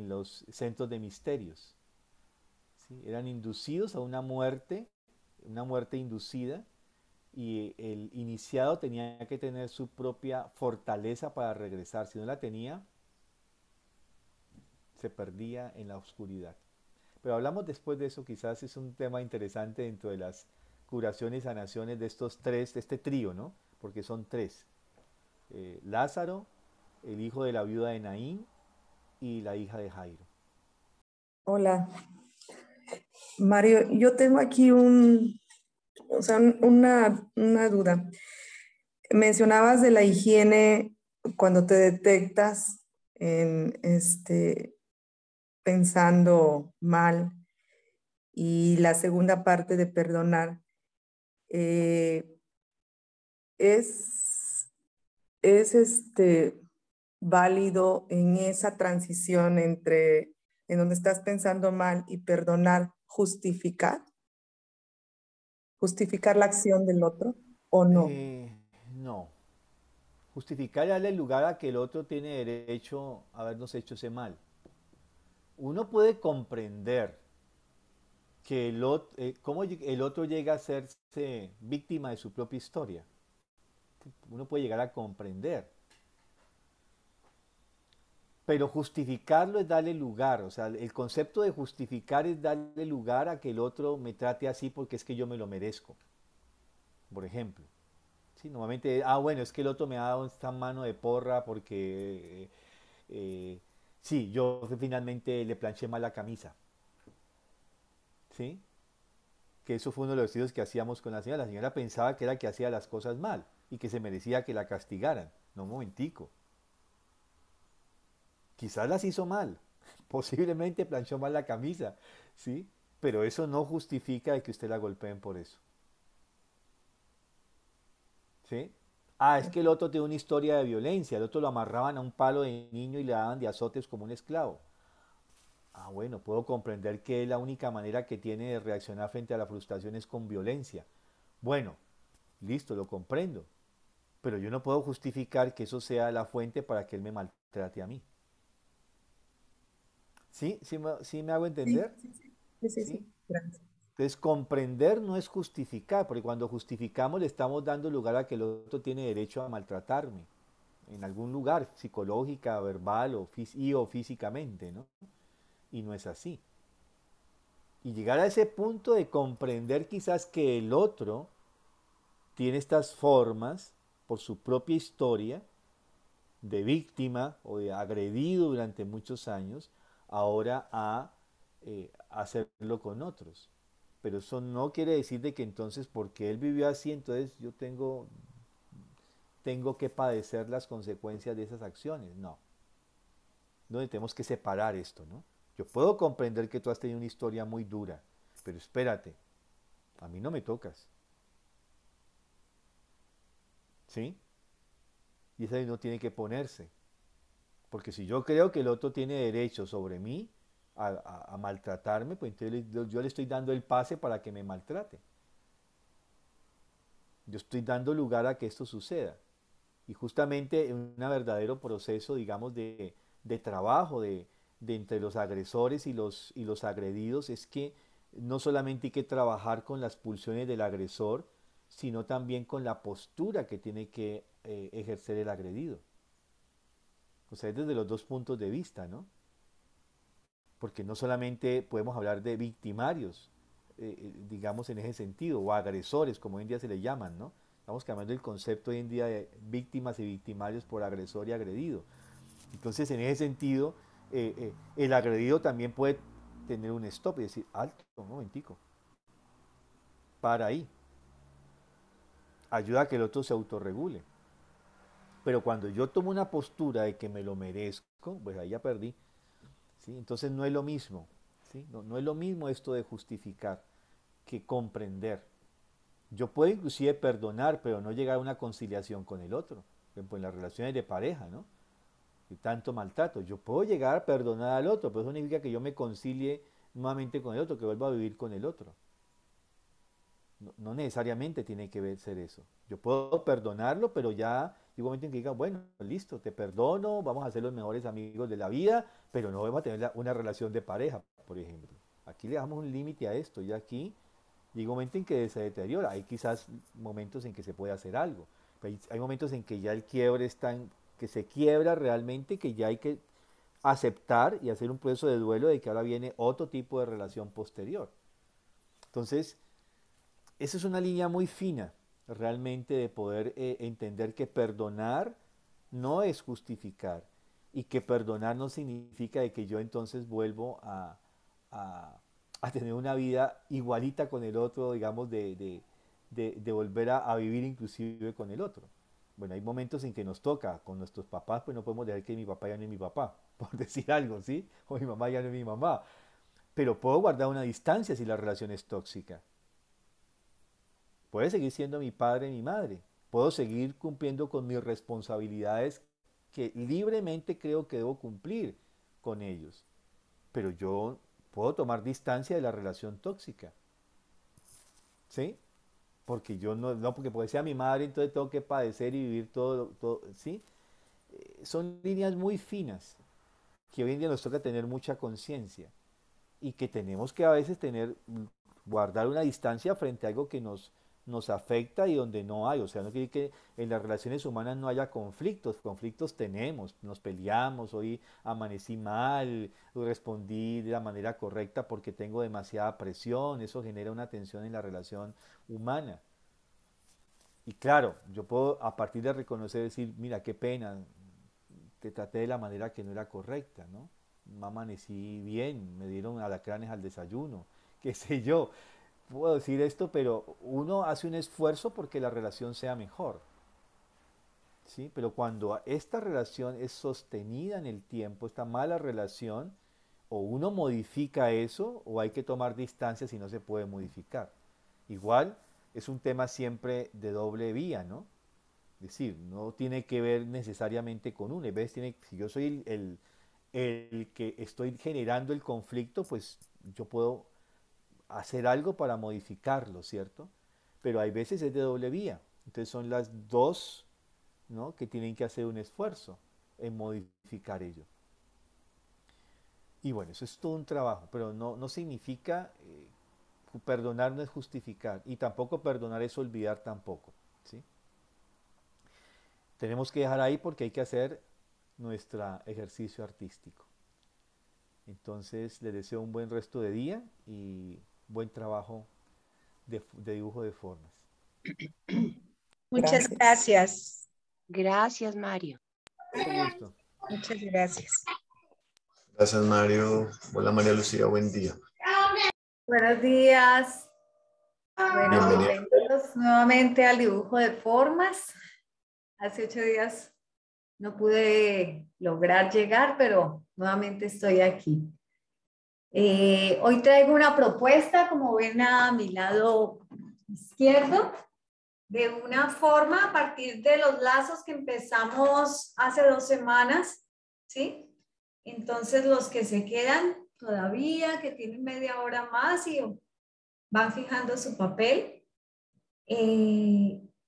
los centros de misterios. ¿Sí? Eran inducidos a una muerte inducida, y el iniciado tenía que tener su propia fortaleza para regresar. Si no la tenía, se perdía en la oscuridad. Pero hablamos después de eso, quizás es un tema interesante dentro de las curaciones y sanaciones de estos tres, de este trío, ¿no? Porque son tres. Lázaro, el hijo de la viuda de Naín y la hija de Jairo. Hola, Mario, yo tengo aquí una duda. Mencionabas de la higiene cuando te detectas en pensando mal y la segunda parte de perdonar. Eh, es, es válido en esa transición entre en donde estás pensando mal y perdonar, justificar la acción del otro o no. No. Justificar y darle lugar a que el otro tiene derecho a habernos hecho ese mal. Uno puede comprender que cómo el otro llega a serse víctima de su propia historia. Uno puede llegar a comprender. Pero justificarlo es darle lugar. O sea, el concepto de justificar es darle lugar a que el otro me trate así porque es que yo me lo merezco. Por ejemplo. Sí, normalmente, bueno, es que el otro me ha dado esta mano de porra porque, sí, yo finalmente le planché mal la camisa. ¿Sí? Que eso fue uno de los vestidos que hacíamos con la señora. La señora pensaba que era que hacía las cosas mal y que se merecía que la castigaran. No, un momentico. Quizás las hizo mal. Posiblemente planchó mal la camisa. ¿Sí? Pero eso no justifica de que usted la golpeen por eso. ¿Sí? Es que el otro tiene una historia de violencia. El otro lo amarraban a un palo de niño y le daban de azotes como un esclavo. Bueno, puedo comprender que la única manera que tiene de reaccionar frente a la frustración es con violencia. Bueno, listo, lo comprendo. Pero yo no puedo justificar que eso sea la fuente para que él me maltrate a mí. ¿Sí? ¿Sí me hago Sí, entender? sí, sí, ¿Sí? sí, gracias. Entonces, comprender no es justificar, porque cuando justificamos le estamos dando lugar a que el otro tiene derecho a maltratarme en algún lugar, psicológica, verbal o físicamente, ¿no? Y no es así. Y llegar a ese punto de comprender quizás que el otro tiene estas formas por su propia historia de víctima o de agredido durante muchos años, ahora a hacerlo con otros. Pero eso no quiere decir de que entonces porque él vivió así, entonces yo tengo que padecer las consecuencias de esas acciones. No, donde tenemos que separar esto, ¿no? Yo puedo comprender que tú has tenido una historia muy dura, pero espérate, a mí no me tocas, ¿sí? Y esa no tiene que ponerse. Porque si yo creo que el otro tiene derecho sobre mí a maltratarme, pues entonces yo le estoy dando el pase para que me maltrate. Yo estoy dando lugar a que esto suceda. Y justamente en un verdadero proceso, digamos, de trabajo de entre los agresores y los agredidos, es que no solamente hay que trabajar con las pulsiones del agresor, sino también con la postura que tiene que ejercer el agredido. O sea, es desde los dos puntos de vista, ¿no? Porque no solamente podemos hablar de victimarios, digamos en ese sentido, o agresores, como hoy en día se le llaman, ¿no? Estamos cambiando el concepto hoy en día de víctimas y victimarios por agresor y agredido. Entonces, en ese sentido, el agredido también puede tener un stop y decir, alto, un momentico, para ahí, ayuda a que el otro se autorregule. Pero cuando yo tomo una postura de que me lo merezco, pues ahí ya perdí. ¿Sí? Entonces no es lo mismo. ¿Sí? No es lo mismo esto de justificar que comprender. Yo puedo inclusive perdonar, pero no llegar a una conciliación con el otro. Por ejemplo, en las relaciones de pareja, ¿no? Y tanto maltrato. Yo puedo llegar a perdonar al otro, pero eso significa que yo me concilie nuevamente con el otro, que vuelva a vivir con el otro. No necesariamente tiene que ser eso. Yo puedo perdonarlo, pero ya llega un momento en que diga, bueno, listo, te perdono, vamos a ser los mejores amigos de la vida, pero no vamos a tener una relación de pareja, por ejemplo. Aquí le damos un límite a esto, y aquí Llega un momento en que se deteriora. Hay quizás momentos en que se puede hacer algo. Pero hay momentos en que ya el quiebre es tan, que se quiebra realmente, que ya hay que aceptar y hacer un proceso de duelo de que ahora viene otro tipo de relación posterior. Entonces, esa es una línea muy fina, realmente, de poder entender que perdonar no es justificar y que perdonar no significa de que yo entonces vuelvo a, a tener una vida igualita con el otro, digamos, de volver a vivir inclusive con el otro. Bueno, hay momentos en que nos toca con nuestros papás, pues no podemos dejar que mi papá ya no es mi papá, por decir algo, ¿sí? O mi mamá ya no es mi mamá. Pero puedo guardar una distancia si la relación es tóxica. Puede seguir siendo mi padre y mi madre. Puedo seguir cumpliendo con mis responsabilidades que libremente creo que debo cumplir con ellos. Pero yo puedo tomar distancia de la relación tóxica. ¿Sí? Porque yo no porque puede ser mi madre, entonces tengo que padecer y vivir todo, ¿sí? Son líneas muy finas que hoy en día nos toca tener mucha conciencia y que tenemos que a veces guardar una distancia frente a algo que nos afecta y donde no hay. O sea, no quiere decir que en las relaciones humanas no haya conflictos tenemos, nos peleamos, hoy amanecí mal, respondí de la manera correcta porque tengo demasiada presión, eso genera una tensión en la relación humana. Y claro, yo puedo a partir de reconocer, decir, mira, qué pena, te traté de la manera que no era correcta, ¿no? No amanecí bien, me dieron alacranes al desayuno, qué sé yo. Puedo decir esto, pero uno hace un esfuerzo porque la relación sea mejor, ¿sí? Pero cuando esta relación es sostenida en el tiempo, esta mala relación, o uno modifica eso, o hay que tomar distancia si no se puede modificar. Igual es un tema siempre de doble vía, ¿no? Es decir, no tiene que ver necesariamente con uno. ¿Ves? Si yo soy el que estoy generando el conflicto, pues yo puedo hacer algo para modificarlo, ¿cierto? Pero hay veces es de doble vía. Entonces son las dos, ¿no?, que tienen que hacer un esfuerzo en modificar ello. Y bueno, eso es todo un trabajo, pero no significa, perdonar no es justificar, y tampoco perdonar es olvidar tampoco, ¿sí? Tenemos que dejar ahí porque hay que hacer nuestro ejercicio artístico. Entonces les deseo un buen resto de día y buen trabajo de dibujo de formas. Muchas Gracias. gracias. Gracias, Mario. Mucho gusto. Muchas gracias. Gracias, Mario. Hola, María Lucía, buen día. Buenos días. Bueno, Bienvenida. bienvenidos nuevamente al dibujo de formas. Hace 8 días no pude lograr llegar, pero nuevamente estoy aquí. Hoy traigo una propuesta, como ven a mi lado izquierdo, de una forma a partir de los lazos que empezamos hace 2 semanas, ¿sí? Entonces los que se quedan todavía, que tienen media hora más y van fijando su papel.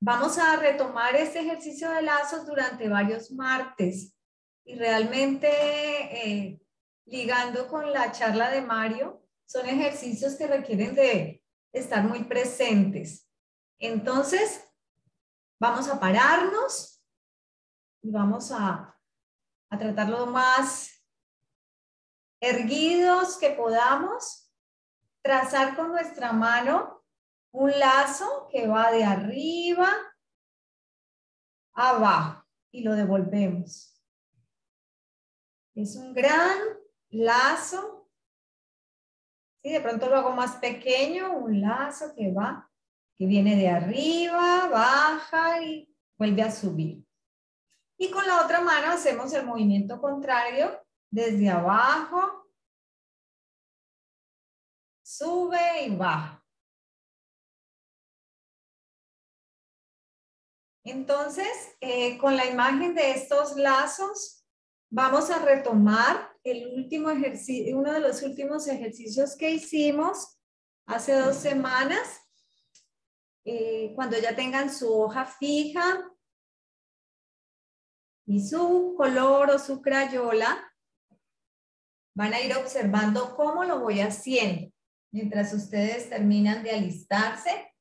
Vamos a retomar este ejercicio de lazos durante varios martes y realmente ligando con la charla de Mario, son ejercicios que requieren de estar muy presentes. Entonces, vamos a pararnos y vamos a tratar lo más erguidos que podamos, trazar con nuestra mano un lazo que va de arriba a abajo y lo devolvemos. Es un gran lazo. ¿Sí? De pronto lo hago más pequeño, un lazo que va, que viene de arriba, baja y vuelve a subir. Y con la otra mano hacemos el movimiento contrario, desde abajo, sube y baja. Entonces, con la imagen de estos lazos, vamos a retomar el último ejercicio, uno de los últimos ejercicios que hicimos hace 2 semanas. Cuando ya tengan su hoja fija y su color o su crayola, van a ir observando cómo lo voy haciendo. mientras ustedes terminan de alistarse,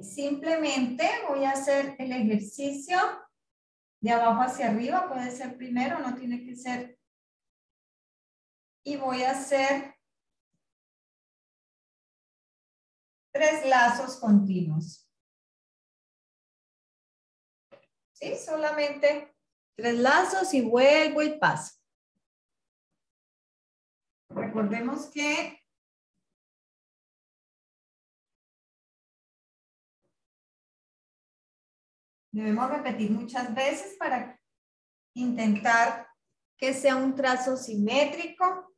simplemente voy a hacer el ejercicio de abajo hacia arriba, puede ser primero, no tiene que ser. Y voy a hacer 3 lazos continuos. ¿Sí? Solamente 3 lazos y vuelvo y paso. Recordemos que debemos repetir muchas veces para intentar que sea un trazo simétrico.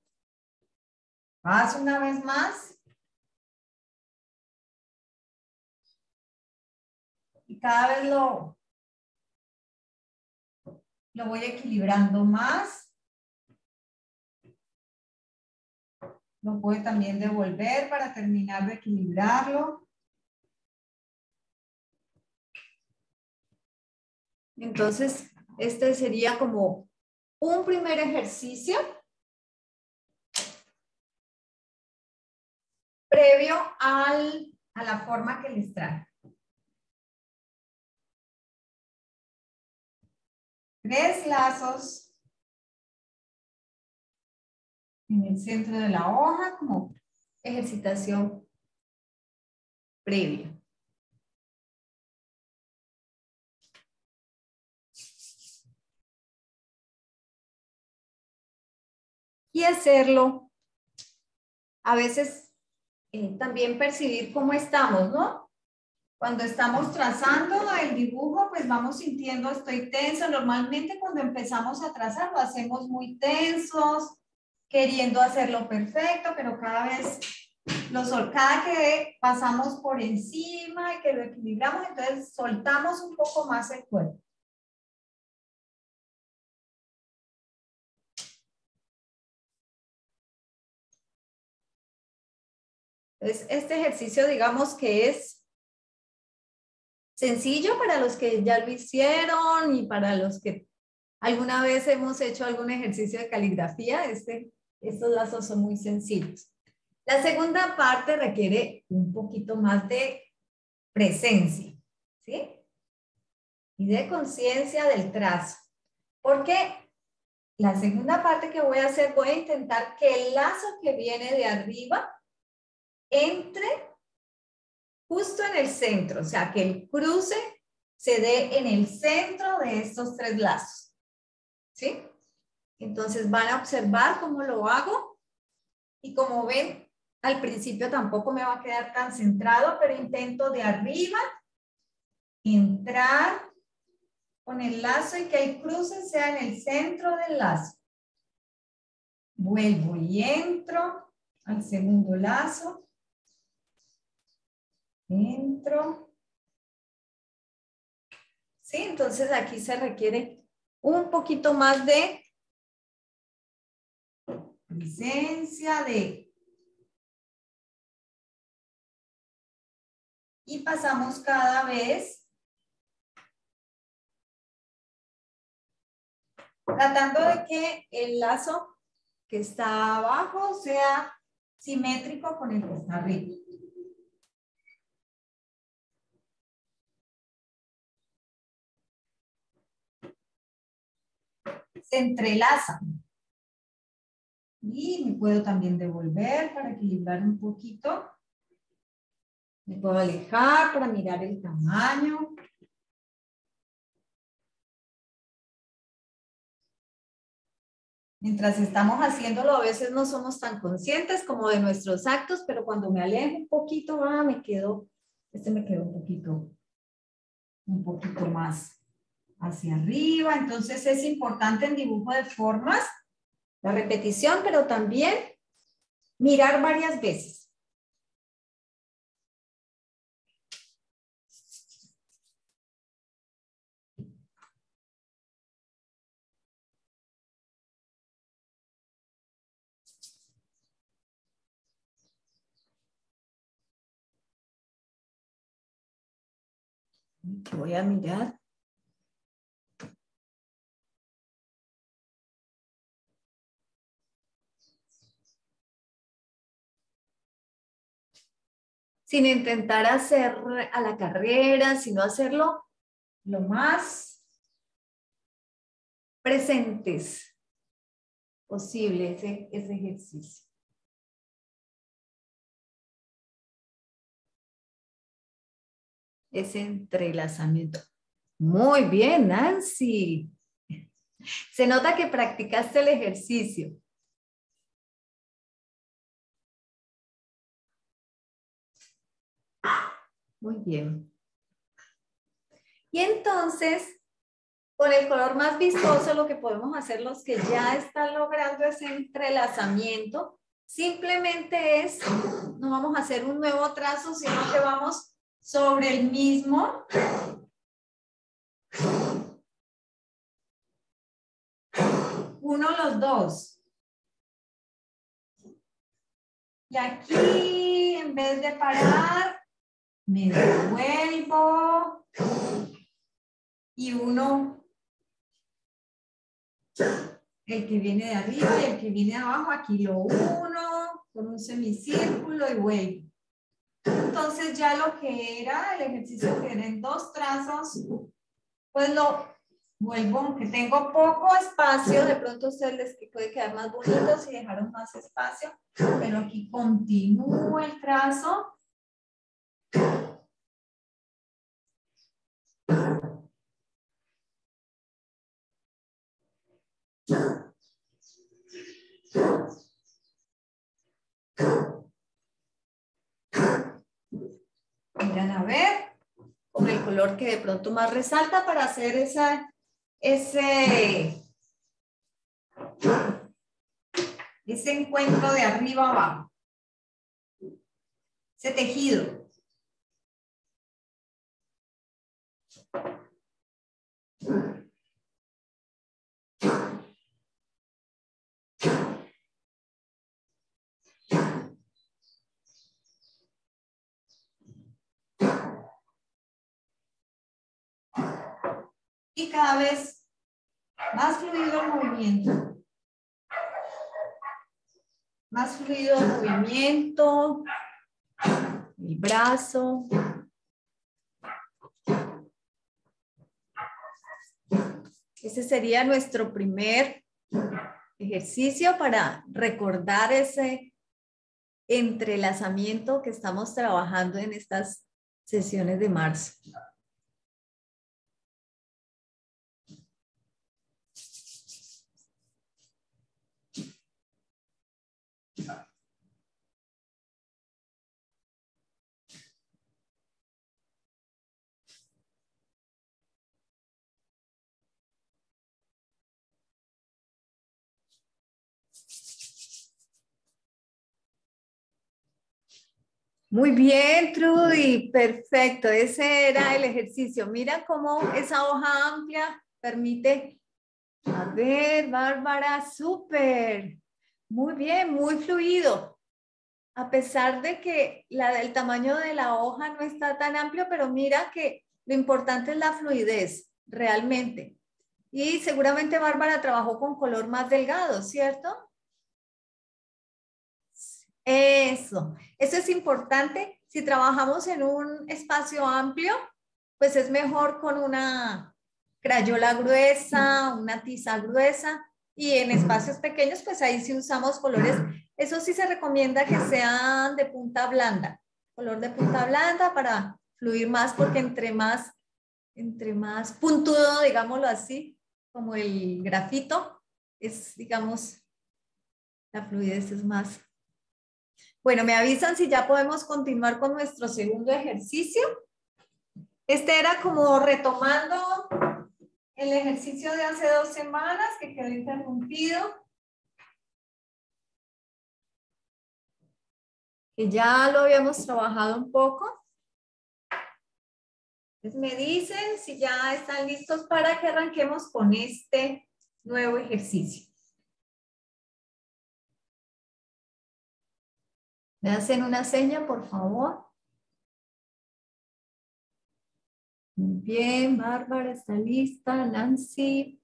Paso una vez más. Y cada vez lo voy equilibrando más. Lo puedo también devolver para terminar de equilibrarlo. Entonces, este sería como un primer ejercicio previo a la forma que les traje. 3 lazos en el centro de la hoja como ejercitación previa. Y hacerlo, a veces también percibir cómo estamos, ¿no? Cuando estamos trazando el dibujo, pues vamos sintiendo, estoy tenso. Normalmente cuando empezamos a trazar lo hacemos muy tensos, queriendo hacerlo perfecto, pero cada que pasamos por encima y que lo equilibramos, entonces soltamos un poco más el cuerpo. Entonces, este ejercicio, digamos que es sencillo para los que ya lo hicieron y para los que alguna vez hemos hecho algún ejercicio de caligrafía. Estos lazos son muy sencillos. La segunda parte requiere un poquito más de presencia, ¿sí? Y de conciencia del trazo. Porque la segunda parte que voy a hacer, voy a intentar que el lazo que viene de arriba entre justo en el centro, o sea, que el cruce se dé en el centro de estos 3 lazos, ¿sí? Entonces van a observar cómo lo hago y como ven, al principio tampoco me va a quedar tan centrado, pero intento de arriba entrar con el lazo y que el cruce sea en el centro del lazo. Vuelvo y entro al segundo lazo. Entro. ¿Sí? Entonces aquí se requiere un poquito más de presencia, y pasamos cada vez tratando de que el lazo que está abajo sea simétrico con el que está arriba. Se entrelazan. Y me puedo también devolver para equilibrar un poquito. Me puedo alejar para mirar el tamaño. Mientras estamos haciéndolo, a veces no somos tan conscientes como de nuestros actos, pero cuando me alejo un poquito, me quedó un poquito más hacia arriba. Entonces es importante en dibujo de formas la repetición, pero también mirar varias veces. Voy a mirar. sin intentar hacer a la carrera, sino hacerlo lo más presentes posible ese ejercicio. Ese entrelazamiento. Muy bien, Nancy. Se nota que practicaste el ejercicio. Muy bien. Y entonces, con el color más vistoso, lo que podemos hacer los que ya están logrando ese entrelazamiento, simplemente es, no vamos a hacer un nuevo trazo, sino que vamos sobre el mismo. Uno los dos. Y aquí, en vez de parar, me devuelvo. Y uno, el que viene de arriba y el que viene de abajo, aquí lo uno con un semicírculo y vuelvo. Entonces ya lo que era el ejercicio que era en dos trazos, pues lo vuelvo, aunque tengo poco espacio, de pronto a ustedes les puede quedar más bonito si dejaron más espacio, pero aquí continúo el trazo. Miren a ver, con el color que de pronto más resalta para hacer ese encuentro de arriba abajo. Ese tejido. Y cada vez más fluido el movimiento. Más fluido el movimiento. El brazo. Ese sería nuestro primer ejercicio para recordar ese entrelazamiento que estamos trabajando en estas sesiones de marzo. Muy bien, Trudy, perfecto. Ese era el ejercicio. Mira cómo esa hoja amplia permite. A ver, Bárbara, súper. Muy bien, muy fluido. A pesar de que el tamaño de la hoja no está tan amplio, pero mira que lo importante es la fluidez, realmente. Y seguramente Bárbara trabajó con color más delgado, ¿cierto? Eso es importante. Si trabajamos en un espacio amplio, pues es mejor con una crayola gruesa, una tiza gruesa, y en espacios pequeños, pues ahí sí usamos colores. Eso sí se recomienda que sean de punta blanda, color de punta blanda para fluir más, porque entre más puntudo, digámoslo así, como el grafito, es, digamos, la fluidez es más. Bueno, me avisan si ya podemos continuar con nuestro segundo ejercicio. Este era como retomando el ejercicio de hace 2 semanas que quedó interrumpido. Que ya lo habíamos trabajado un poco. Entonces me dicen si ya están listos para que arranquemos con este nuevo ejercicio. ¿Me hacen una seña, por favor? Muy bien, Bárbara está lista, Nancy.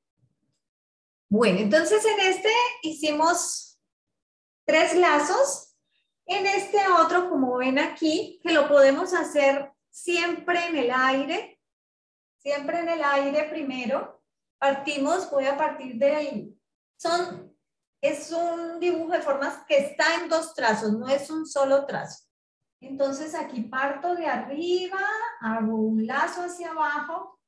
Bueno, entonces en este hicimos 3 lazos En este otro, como ven aquí, que lo podemos hacer siempre en el aire primero. Partimos, voy a partir de ahí. Es un dibujo de formas que está en dos trazos, no es un solo trazo. Entonces aquí parto de arriba, hago un lazo hacia abajo,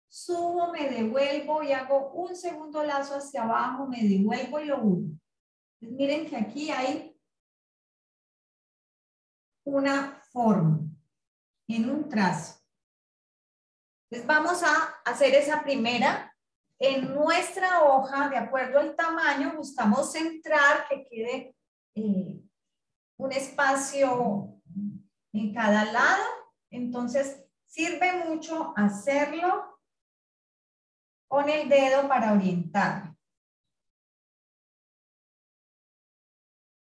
subo, me devuelvo y hago un segundo lazo hacia abajo, me devuelvo y lo uno. Entonces, miren que aquí hay una forma en un trazo. Entonces vamos a hacer esa primera. En nuestra hoja, de acuerdo al tamaño, buscamos centrar que quede un espacio en cada lado. Entonces sirve mucho hacerlo con el dedo para orientarme.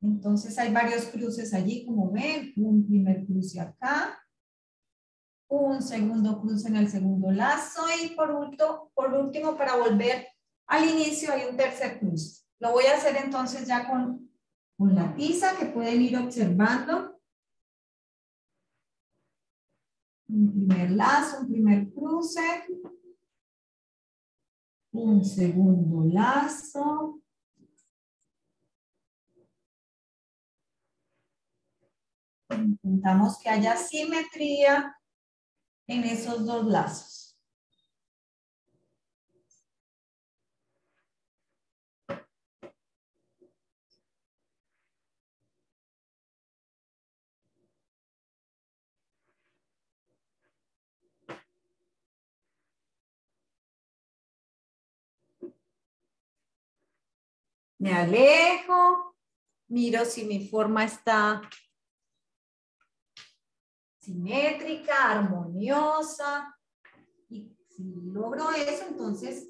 Entonces hay varios cruces allí, como ven, un primer cruce acá, un segundo cruce en el segundo lazo y por último, para volver al inicio hay un tercer cruce. Lo voy a hacer entonces ya con la tiza que pueden ir observando. Un primer lazo, un primer cruce, un segundo lazo. Intentamos que haya simetría en esos dos lazos. Me alejo, miro si mi forma está simétrica, armoniosa. Y si logro eso, entonces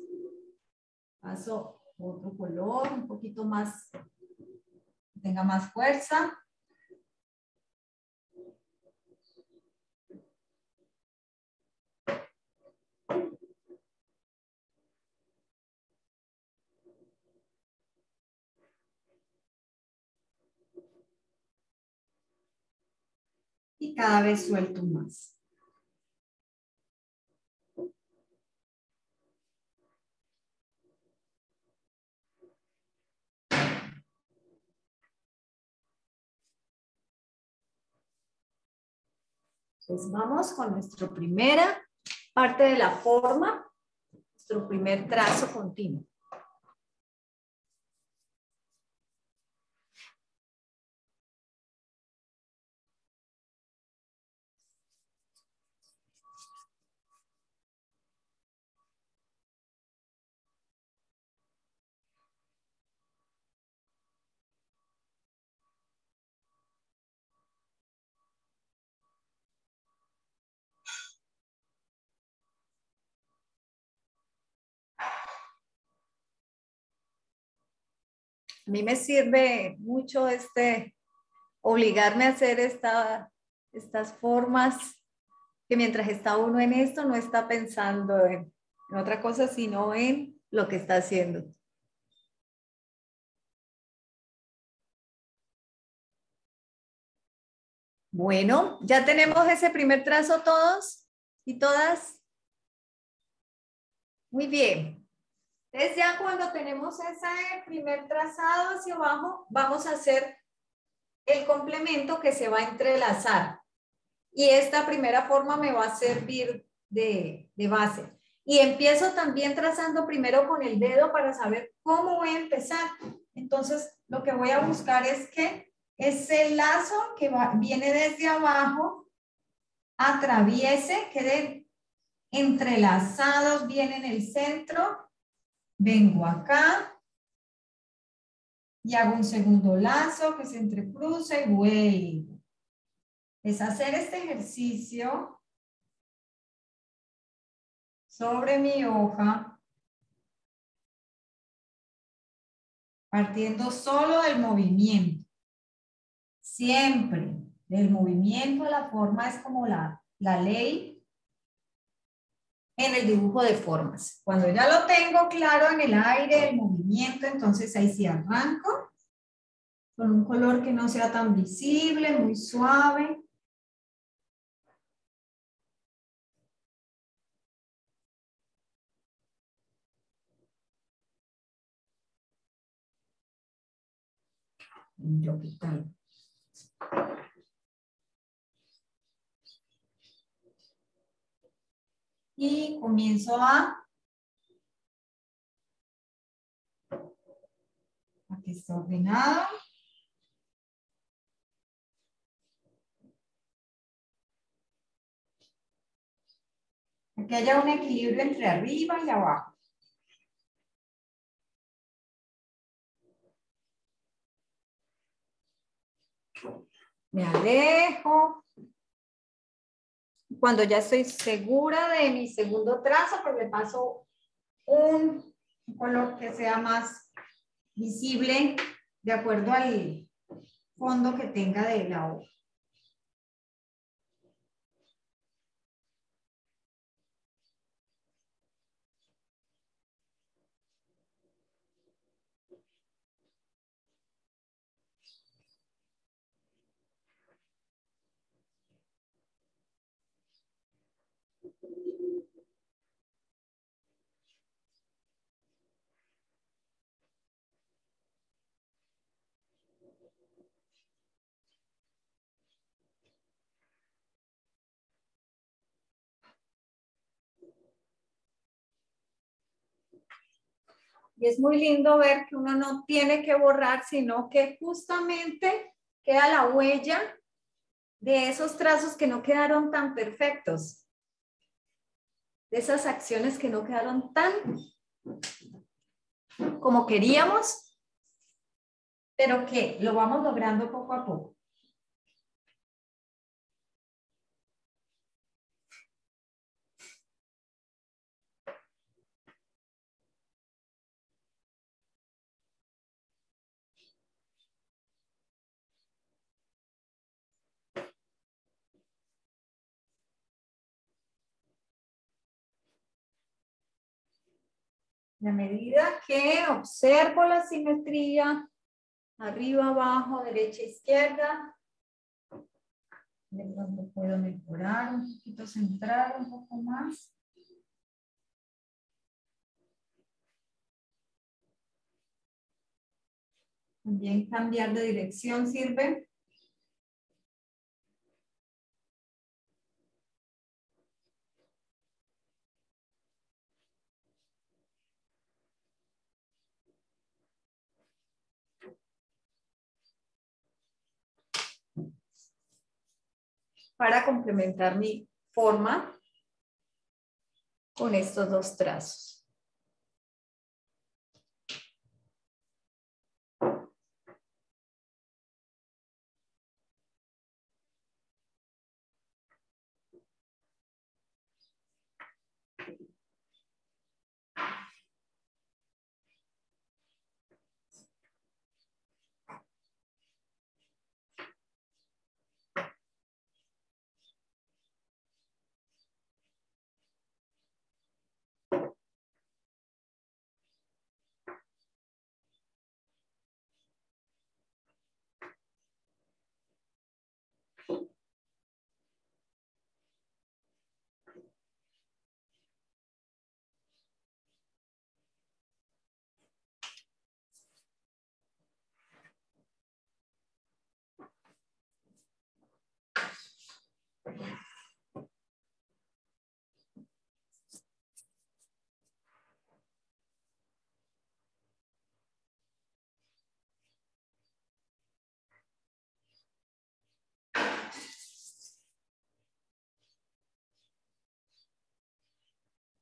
paso otro color un poquito más, que tenga más fuerza. Y cada vez suelto más. Pues vamos con nuestra primera parte de la forma, nuestro primer trazo continuo. A mí me sirve mucho obligarme a hacer estas formas, que mientras está uno en esto no está pensando en otra cosa, sino en lo que está haciendo. Bueno, ya tenemos ese primer trazo todos y todas. Muy bien. Entonces ya cuando tenemos ese primer trazado hacia abajo, vamos a hacer el complemento que se va a entrelazar. Y esta primera forma me va a servir de base. Y empiezo también trazando primero con el dedo para saber cómo voy a empezar. Entonces lo que voy a buscar es que ese lazo que viene desde abajo atraviese, queden entrelazados bien en el centro. Vengo acá y hago un segundo lazo que se entrecruza y vuelvo. Es hacer este ejercicio sobre mi hoja, partiendo solo del movimiento. Siempre del movimiento, la forma es como la ley en el dibujo de formas. Cuando ya lo tengo claro en el aire, el movimiento, entonces ahí sí arranco con un color que no sea tan visible, muy suave. Yo quitar. Y comienzo a que esté ordenado. A que haya un equilibrio entre arriba y abajo. Me alejo. Cuando ya estoy segura de mi segundo trazo, pues le paso un color que sea más visible de acuerdo al fondo que tenga de la hoja. Y es muy lindo ver que uno no tiene que borrar, sino que justamente queda la huella de esos trazos que no quedaron tan perfectos. De esas acciones que no quedaron tan como queríamos, pero que lo vamos logrando poco a poco. A medida que observo la simetría, arriba, abajo, derecha, izquierda, de pronto puedo mejorar un poquito, centrar un poco más. También cambiar de dirección sirve. Para complementar mi forma con estos dos trazos.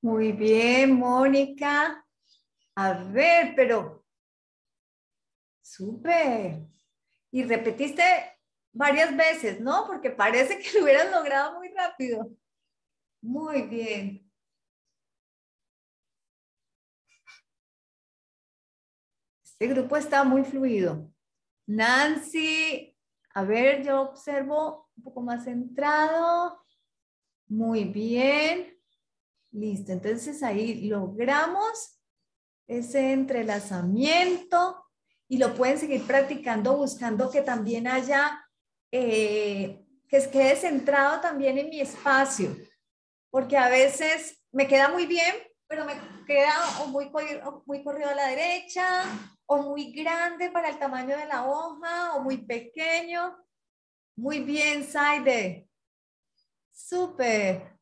Muy bien, Mónica. A ver, pero súper. Y repetiste varias veces, ¿no? Porque parece que lo hubieras logrado muy rápido. Muy bien. Este grupo está muy fluido. Nancy, a ver, yo observo un poco más centrado. Muy bien. Listo, entonces ahí logramos ese entrelazamiento y lo pueden seguir practicando buscando que también haya, que quede centrado también en mi espacio, porque a veces me queda muy bien, pero me queda o muy corrido a la derecha, o muy grande para el tamaño de la hoja, o muy pequeño. Muy bien, Saide. Súper.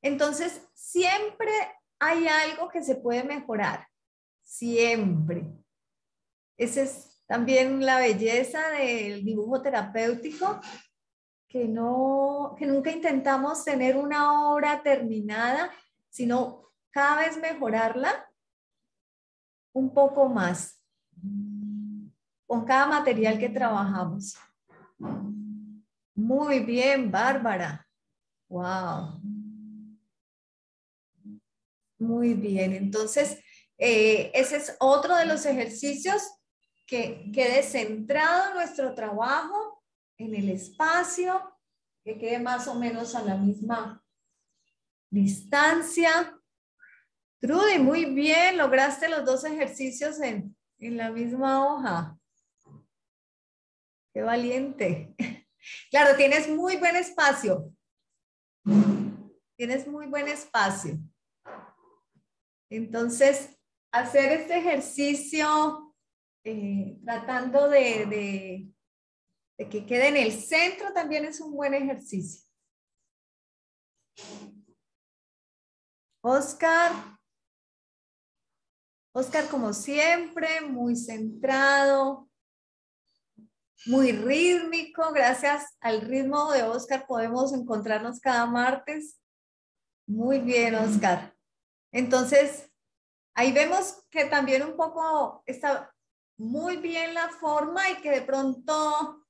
Entonces, siempre hay algo que se puede mejorar. Siempre. Esa es también la belleza del dibujo terapéutico, que nunca intentamos tener una obra terminada, sino cada vez mejorarla un poco más con cada material que trabajamos. Muy bien, Bárbara. Wow. Muy bien. Entonces, ese es otro de los ejercicios que quede centrado nuestro trabajo en el espacio, que quede más o menos a la misma distancia. Trudy, muy bien, lograste los dos ejercicios en la misma hoja. Qué valiente. Claro, tienes muy buen espacio. Tienes muy buen espacio. Entonces, hacer este ejercicio tratando de que quede en el centro también es un buen ejercicio. Oscar, como siempre, muy centrado, muy rítmico. Gracias al ritmo de Oscar podemos encontrarnos cada martes. Muy bien, Oscar. Entonces, ahí vemos que también un poco está muy bien la forma y que de pronto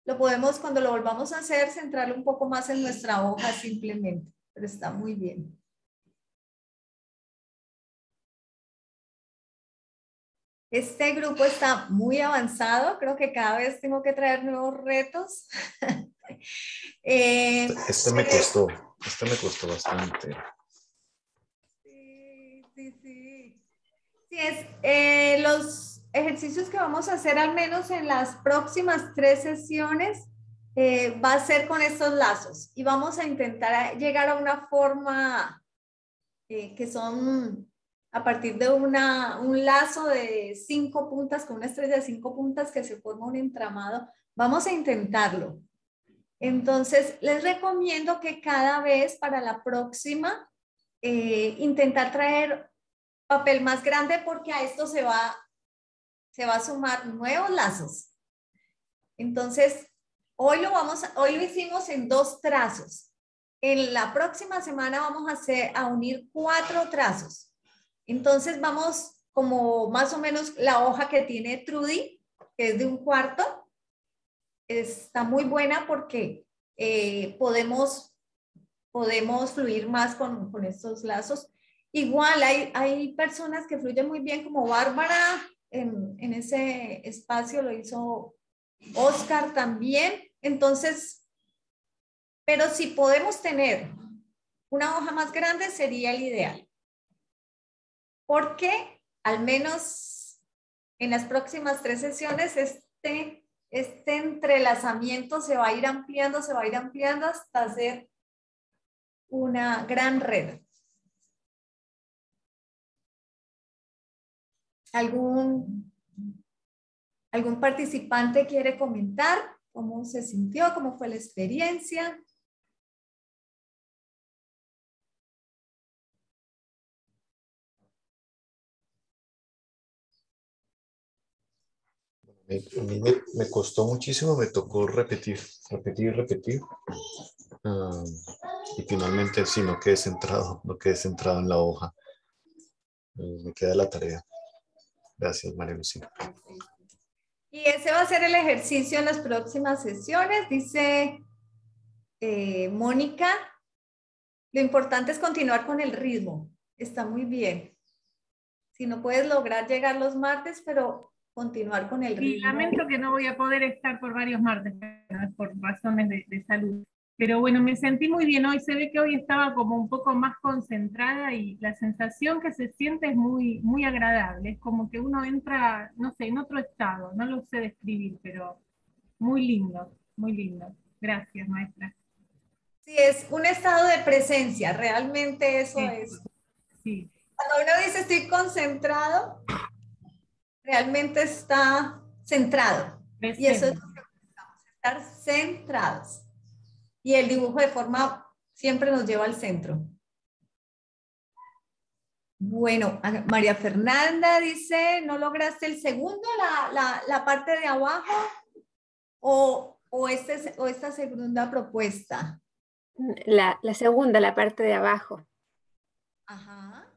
lo podemos, cuando lo volvamos a hacer, centrarlo un poco más en nuestra hoja simplemente, pero está muy bien. Este grupo está muy avanzado, creo que cada vez tengo que traer nuevos retos. Este me costó bastante. Sí. Sí, es los ejercicios que vamos a hacer al menos en las próximas 3 sesiones va a ser con estos lazos y vamos a intentar llegar a una forma que son a partir de un lazo de 5 puntas con una estrella de 5 puntas que se forma un entramado. Vamos a intentarlo. Entonces, les recomiendo que cada vez para la próxima intentar traer papel más grande porque a esto se va a sumar nuevos lazos. Entonces, hoy lo hicimos en 2 trazos. En la próxima semana vamos a unir 4 trazos. Entonces vamos como más o menos la hoja que tiene Trudy, que es de 1/4. Está muy buena porque podemos fluir más con estos lazos. Igual hay personas que fluyen muy bien como Bárbara en ese espacio, lo hizo Oscar también. Entonces, pero si podemos tener una hoja más grande sería el ideal. Porque al menos en las próximas 3 sesiones este entrelazamiento se va a ir ampliando hasta hacer una gran red. ¿Algún participante quiere comentar cómo se sintió, cómo fue la experiencia? A mí me costó muchísimo, me tocó repetir. Y finalmente sí, no quedé centrado en la hoja. Me queda la tarea. Gracias, María Lucía. Y ese va a ser el ejercicio en las próximas sesiones, dice Mónica. Lo importante es continuar con el ritmo. Está muy bien. Si no puedes lograr llegar los martes, pero continuar con el ritmo. Y lamento que no voy a poder estar por varios martes, por razones de salud. Pero bueno, me sentí muy bien hoy, se ve que hoy estaba como un poco más concentrada y la sensación que se siente es muy, muy agradable, es como que uno entra, no sé, en otro estado, no lo sé describir, pero muy lindo, muy lindo. Gracias, maestra. Sí, es un estado de presencia, realmente eso Sí, es. sí. Cuando uno dice estoy concentrado, realmente está centrado. Y eso es Presente. lo que buscamos, estar centrados. Y el dibujo de forma siempre nos lleva al centro. Bueno, María Fernanda dice, ¿no lograste el segundo, la parte de abajo? ¿O esta segunda propuesta? La segunda, la parte de abajo. Ajá.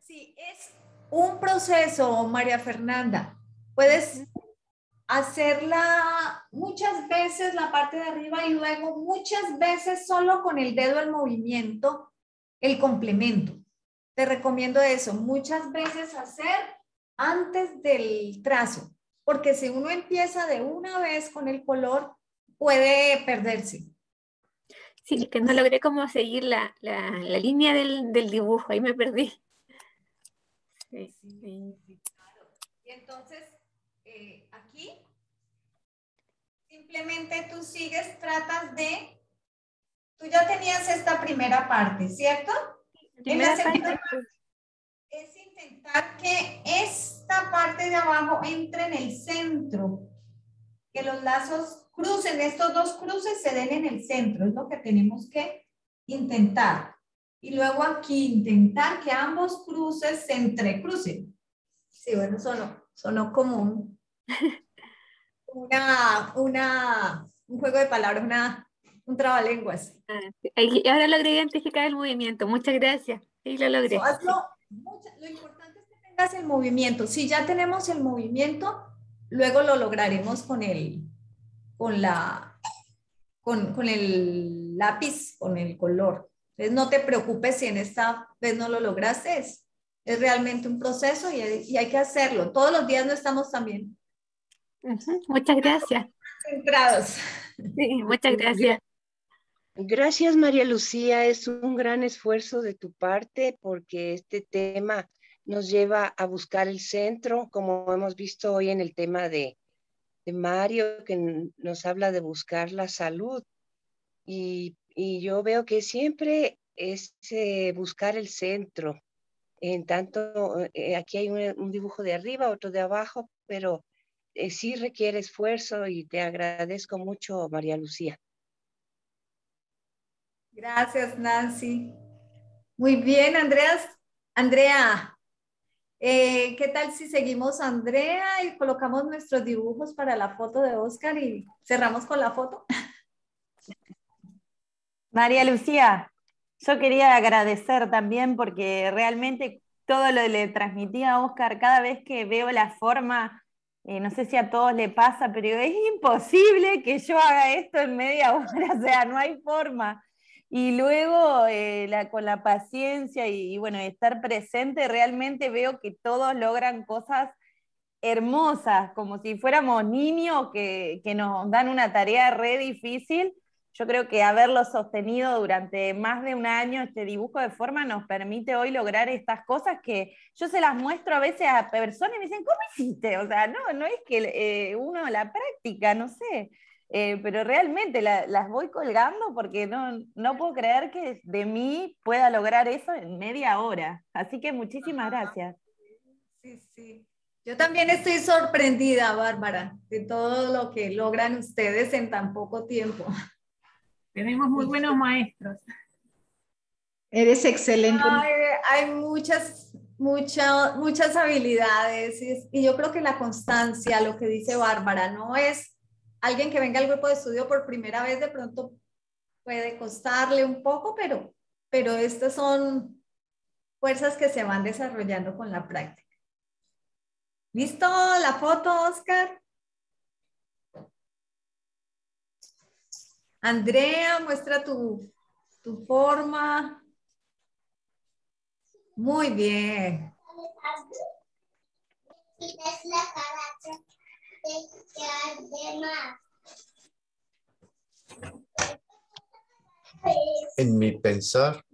Sí, es un proceso, María Fernanda. Puedes hacerla muchas veces la parte de arriba y luego muchas veces solo con el dedo en movimiento, el complemento. Te recomiendo eso, muchas veces hacer antes del trazo, porque si uno empieza de una vez con el color, puede perderse. Sí, que no logré como seguir la línea del dibujo, ahí me perdí. Sí, sí. Claro. Y entonces, aquí, simplemente tú sigues, tratas de, tú ya tenías esta primera parte, ¿cierto? En la segunda parte es intentar que esta parte de abajo entre en el centro, que los lazos crucen, estos dos cruces se den en el centro, es lo que tenemos que intentar. Y luego aquí intentar que ambos cruces se entrecrucen. Sí, bueno, sonó como un juego de palabras, un trabalenguas. Ahora logré identificar el movimiento, muchas gracias. Sí, lo logré. Hazlo, lo importante es que tengas el movimiento. Si ya tenemos el movimiento, luego lo lograremos con el lápiz, con el color. Entonces no te preocupes si en esta vez no lo lograste, es realmente un proceso y hay que hacerlo. Todos los días no estamos tan bien Muchas gracias. centrados. Sí, muchas gracias. Gracias, María Lucía. Es un gran esfuerzo de tu parte porque este tema nos lleva a buscar el centro, como hemos visto hoy en el tema de Mario, que nos habla de buscar la salud. Y yo veo que siempre es buscar el centro. En tanto, aquí hay un dibujo de arriba, otro de abajo, pero sí requiere esfuerzo y te agradezco mucho, María Lucía. Gracias, Nancy. Muy bien, Andrea, ¿qué tal si seguimos a Andrea y colocamos nuestros dibujos para la foto de Oscar y cerramos con la foto? María Lucía, yo quería agradecer también porque realmente todo lo que le transmití a Oscar cada vez que veo la forma, no sé si a todos le pasa, pero es imposible que yo haga esto en media hora, o sea, no hay forma. Y luego con la paciencia y bueno, estar presente, realmente veo que todos logran cosas hermosas, como si fuéramos niños que nos dan una tarea re difícil. Yo creo que haberlo sostenido durante más de un año, este dibujo de forma, nos permite hoy lograr estas cosas que yo se las muestro a veces a personas y me dicen, ¿cómo hiciste? O sea, no es que uno la práctica, no sé, pero realmente las voy colgando porque no puedo creer que de mí pueda lograr eso en media hora. Así que muchísimas gracias. Sí, sí. Yo también estoy sorprendida, Bárbara, de todo lo que logran ustedes en tan poco tiempo. Tenemos muy buenos maestros. Eres excelente. Hay muchas habilidades y yo creo que la constancia, lo que dice Bárbara, no es alguien que venga al grupo de estudio por primera vez, de pronto puede costarle un poco, pero estas son fuerzas que se van desarrollando con la práctica. ¿Listo la foto, Oscar? Andrea, muestra tu forma. Muy bien. En mi pensar,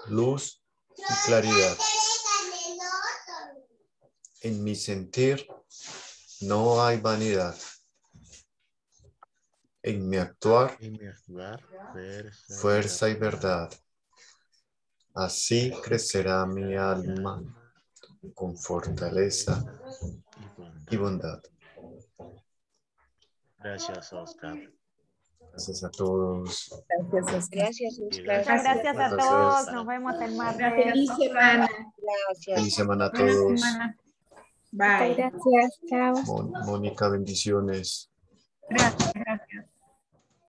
luz y claridad. En mi sentir, no hay vanidad. En mi actuar, fuerza y verdad. Así crecerá mi alma con fortaleza y bondad. Gracias, Oscar. Gracias a todos. Gracias, Oscar. Gracias, Oscar. Muchas gracias a todos. Nos vemos el martes. Feliz semana. Gracias. Feliz semana a Buena todos. semana. Muchas Bye. gracias. Chao. Mónica, bendiciones. Gracias, gracias.